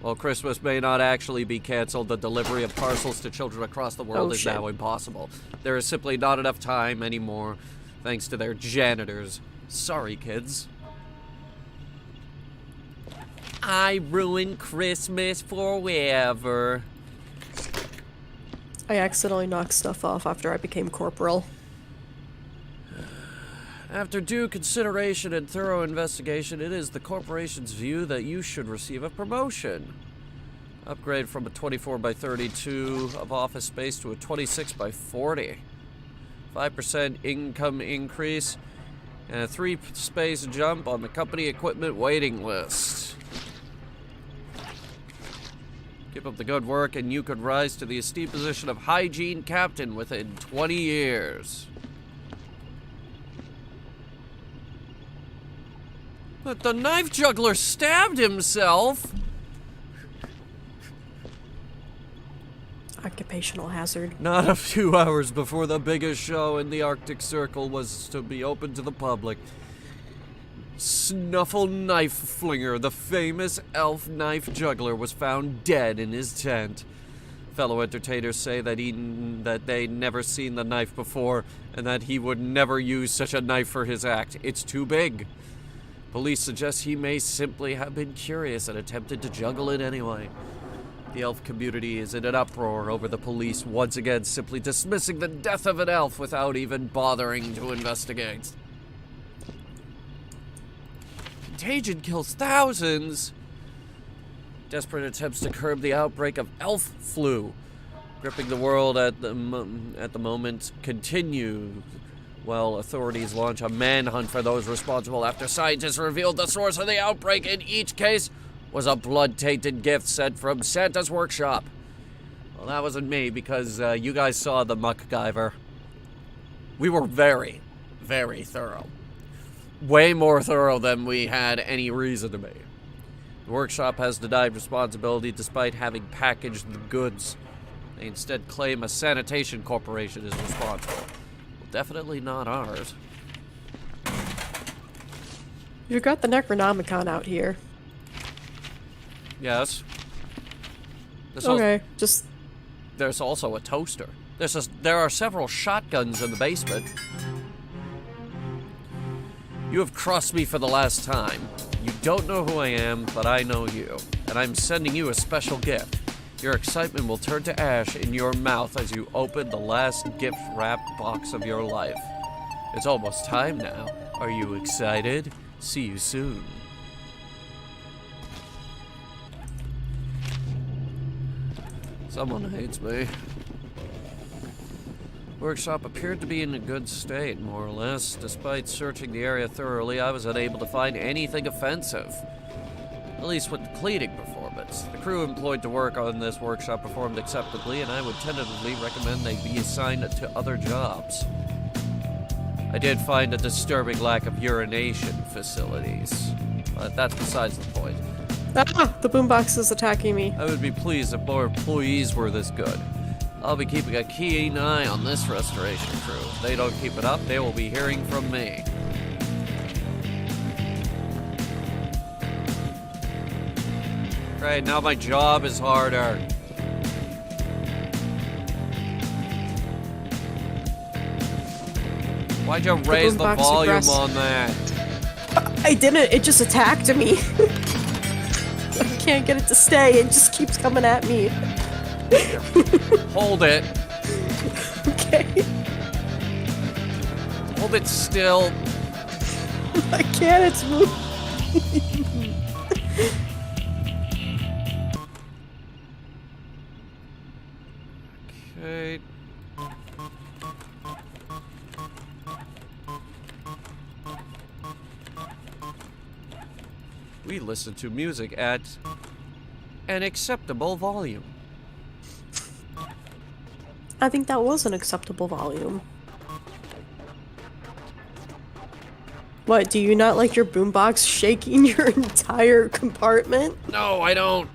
While Christmas may not actually be canceled, the delivery of parcels to children across the world is now impossible. There is simply not enough time anymore, thanks to their janitors. Sorry, kids. I ruined Christmas forever. I accidentally knocked stuff off after I became corporal. After due consideration and thorough investigation, it is the corporation's view that you should receive a promotion. Upgrade from a 24 by 32 of office space to a 26 by 40. 5% income increase and a 3-space jump on the company equipment waiting list. Keep up the good work and you could rise to the esteemed position of hygiene captain within 20 years. But the knife juggler stabbed himself! Occupational hazard. Not a few hours before the biggest show in the Arctic Circle was to be open to the public, Snuffle Knife Flinger, the famous elf knife juggler, was found dead in his tent. Fellow entertainers say that they'd never seen the knife before and that he would never use such a knife for his act. It's too big. Police suggest he may simply have been curious and attempted to juggle it anyway. The elf community is in an uproar over the police once again simply dismissing the death of an elf without even bothering to investigate. Contagion kills thousands. Desperate attempts to curb the outbreak of elf flu gripping the world at the moment continue while authorities launch a manhunt for those responsible after scientists revealed the source of the outbreak in each case was a blood-tainted gift sent from Santa's workshop. Well, that wasn't me because you guys saw the MacGyver. We were very, very thorough. Way more thorough than we had any reason to be. The workshop has denied responsibility despite having packaged the goods. They instead claim a sanitation corporation is responsible. Well, definitely not ours. You've got the Necronomicon out here. Yes. Okay, just... There's also a toaster. There are several shotguns in the basement. You have crossed me for the last time. You don't know who I am, but I know you. And I'm sending you a special gift. Your excitement will turn to ash in your mouth as you open the last gift-wrapped box of your life. It's almost time now. Are you excited? See you soon. Someone hates me. Workshop appeared to be in a good state, more or less. Despite searching the area thoroughly, I was unable to find anything offensive. At least with the cleaning performance. The crew employed to work on this workshop performed acceptably, and I would tentatively recommend they be assigned to other jobs. I did find a disturbing lack of urination facilities, but that's besides the point. Ah! The boombox is attacking me. I would be pleased if more employees were this good. I'll be keeping a keen eye on this restoration crew. If they don't keep it up, they will be hearing from me. Great, now my job is harder. Why'd you raise the volume on that? I didn't, it just attacked me. I can't get it to stay, it just keeps coming at me. Hold it. Okay. Hold it still. I can't, it's moving. Okay. We listen to music at an acceptable volume. I think that was an acceptable volume. What, do you not like your boombox shaking your entire compartment? No, I don't.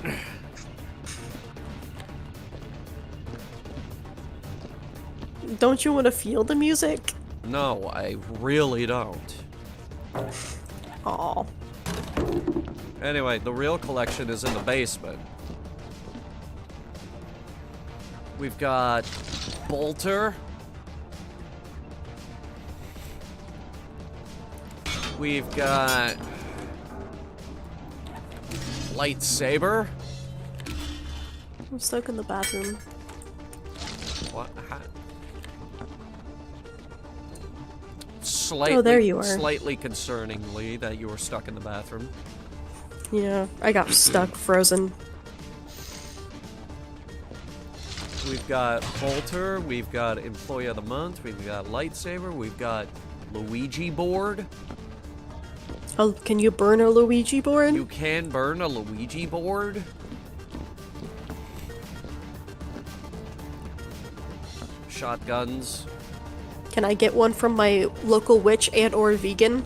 Don't you want to feel the music? No, I really don't. Aw. Anyway, the real collection is in the basement. We've got Bolter. We've got Lightsaber. I'm stuck in the bathroom. What? Slightly, oh, there you are. Slightly concerningly that you were stuck in the bathroom. Yeah, I got stuck, frozen. We've got Bolter, we've got Employee of the Month, we've got Lightsaber, we've got Luigi board. Oh, can you burn a Luigi board? You can burn a Luigi board. Shotguns. Can I get one from my local witch and or vegan?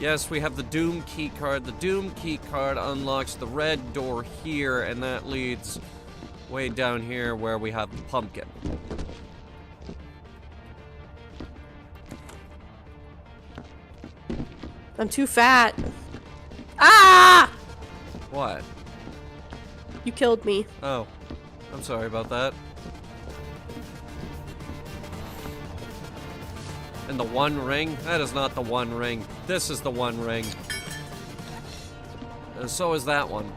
Yes, we have the Doom key card. The Doom key card unlocks the red door here, and that leads way down here where we have the pumpkin. I'm too fat. Ah! What? You killed me. Oh, I'm sorry about that. And the One Ring? That is not the One Ring. This is the One Ring. And so is that one.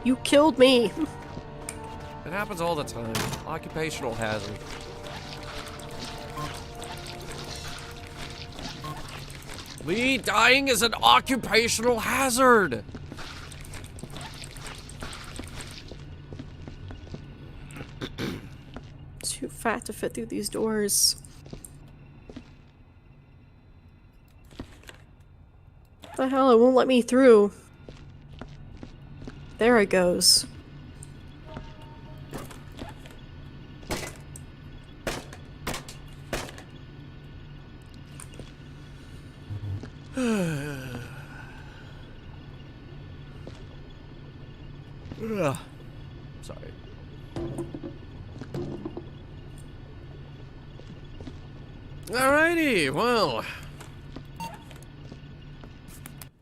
You killed me. It happens all the time. Occupational hazard. Lee, dying is an occupational hazard! Too fat to fit through these doors. The hell, it won't let me through. There it goes. Sorry. Alrighty, well.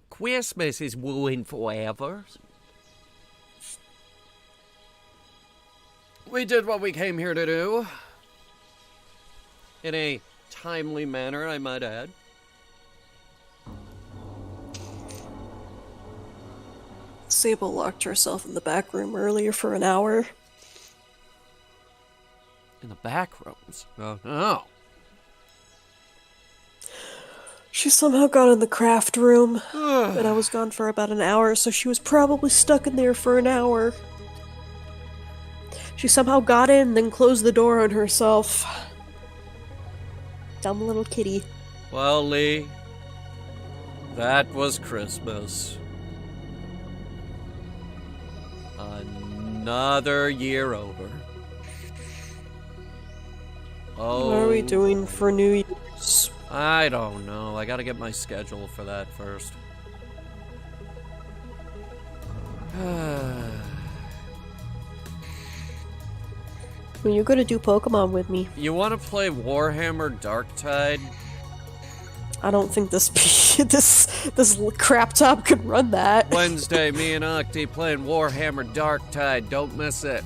Christmas is ruined forever. We did what we came here to do. In a timely manner, I might add. Sable locked herself in the back room earlier for an hour. In the back rooms? Oh. She somehow got in the craft room, and I was gone for about an hour, so she was probably stuck in there for an hour. She somehow got in, then closed the door on herself. Dumb little kitty. Well, Lee, that was Christmas. Another year over. Oh. What are we doing for New Year's? I don't know. I gotta get my schedule for that first. When you gonna do Pokemon with me? You wanna play Warhammer Darktide? I don't think this this crap top could run that. Wednesday, me and Octi playing Warhammer Darktide. Don't miss it.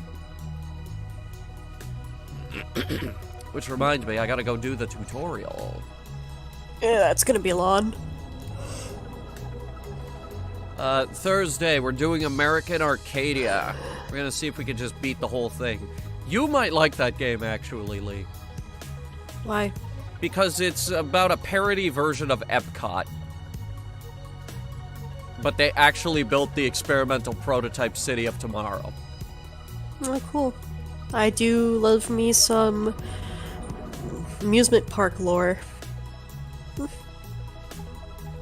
Which reminds me, I gotta go do the tutorial. Yeah, that's gonna be long. Thursday, we're doing American Arcadia. We're gonna see if we can just beat the whole thing. You might like that game, actually, Lee. Why? Because it's about a parody version of Epcot. But they actually built the experimental prototype city of tomorrow. Oh, cool. I do love me some amusement park lore.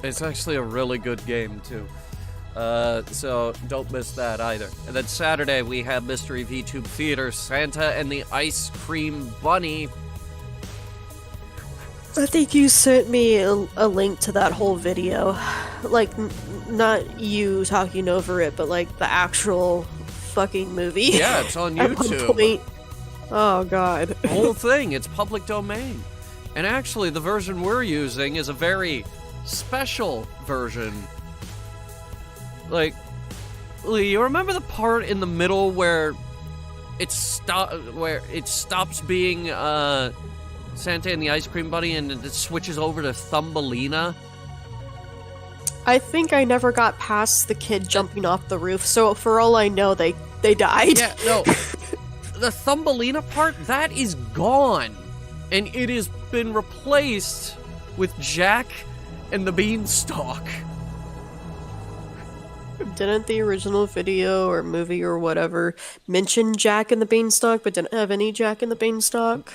It's actually a really good game, too. So don't miss that either. And then Saturday, we have Mystery VTube Theater, Santa and the Ice Cream Bunny. I think you sent me a link to that whole video. Like, not you talking over it, but like the actual fucking movie. Yeah, it's on At one YouTube. point. Oh, God. The whole thing, it's public domain. And actually, the version we're using is a very special version. Like, Lee, you remember the part in the middle where it stops being Santa and the Ice Cream Bunny and it switches over to Thumbelina? I think I never got past the kid jumping off the roof, so for all I know, they died. Yeah, no. The Thumbelina part, that is gone. And it is been replaced with Jack and the Beanstalk. Didn't the original video or movie or whatever mention Jack and the Beanstalk, but didn't have any Jack and the Beanstalk?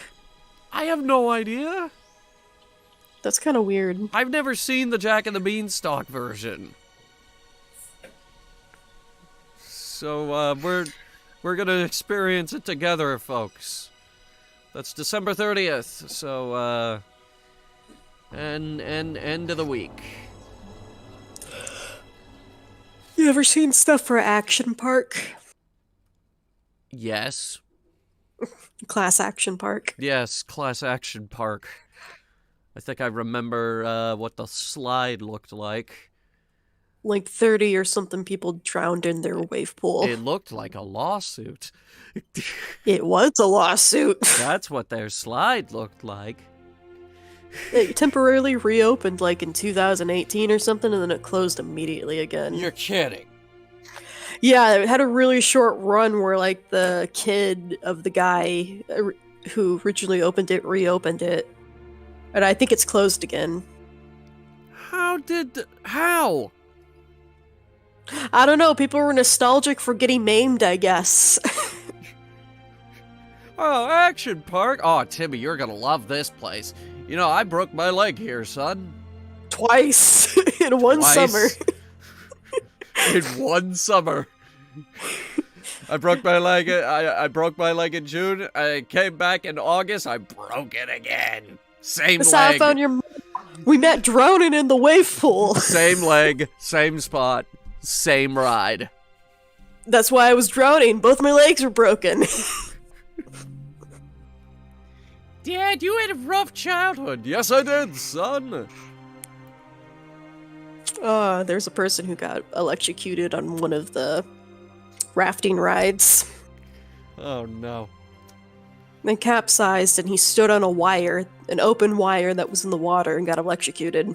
I have no idea. That's kind of weird. I've never seen the Jack and the Beanstalk version. So, we're gonna experience it together, folks. That's December 30th, so, and end of the week. You ever seen stuff for Action Park? Yes. Class Action Park. Yes, Class Action Park. I think I remember, what the slide looked like. Like 30 or something people drowned in their wave pool. It looked like a lawsuit. It was a lawsuit. That's what their slide looked like. It temporarily reopened like in 2018 or something, and then it closed immediately again. You're kidding. Yeah, it had a really short run where like the kid of the guy who originally opened it reopened it. And I think it's closed again. How? I don't know, people were nostalgic for getting maimed, I guess. Oh, Action Park? Oh, Timmy, you're gonna love this place. You know, I broke my leg here, son. Twice in one summer. In one summer. I broke my leg. I broke my leg in June. I came back in August. I broke it again. Same That's leg. how I found your. We met drowning in the wave pool. Same leg, same spot, same ride. That's why I was drowning. Both my legs were broken. Dad, you had a rough childhood. Yes, I did, son. There's a person who got electrocuted on one of the rafting rides. Oh, no. They capsized and he stood on a wire, an open wire that was in the water, and got electrocuted.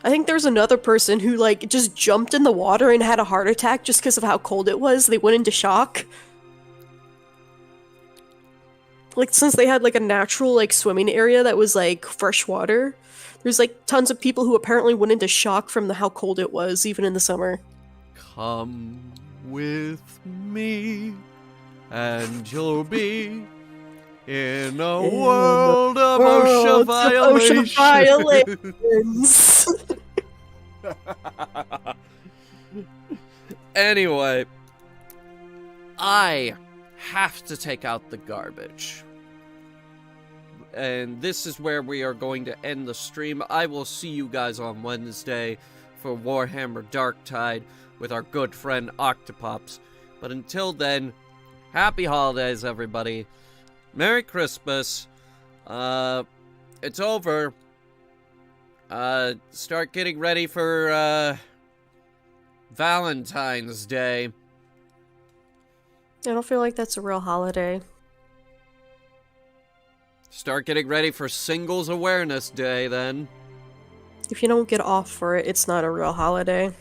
I think there's another person who, like, just jumped in the water and had a heart attack just because of how cold it was. They went into shock. Like, since they had, like, a natural, like, swimming area that was, like, fresh water, there's, like, tons of people who apparently went into shock from how cold it was, even in the summer. Come with me, and you'll be in a world of OSHA violations. Anyway, I have to take out the garbage. And this is where we are going to end the stream. I will see you guys on Wednesday for Warhammer Darktide with our good friend Octopops. But until then, happy holidays, everybody. Merry Christmas. It's over. Start getting ready for, Valentine's Day. I don't feel like that's a real holiday. Start getting ready for Singles Awareness Day, then. If you don't get off for it, it's not a real holiday.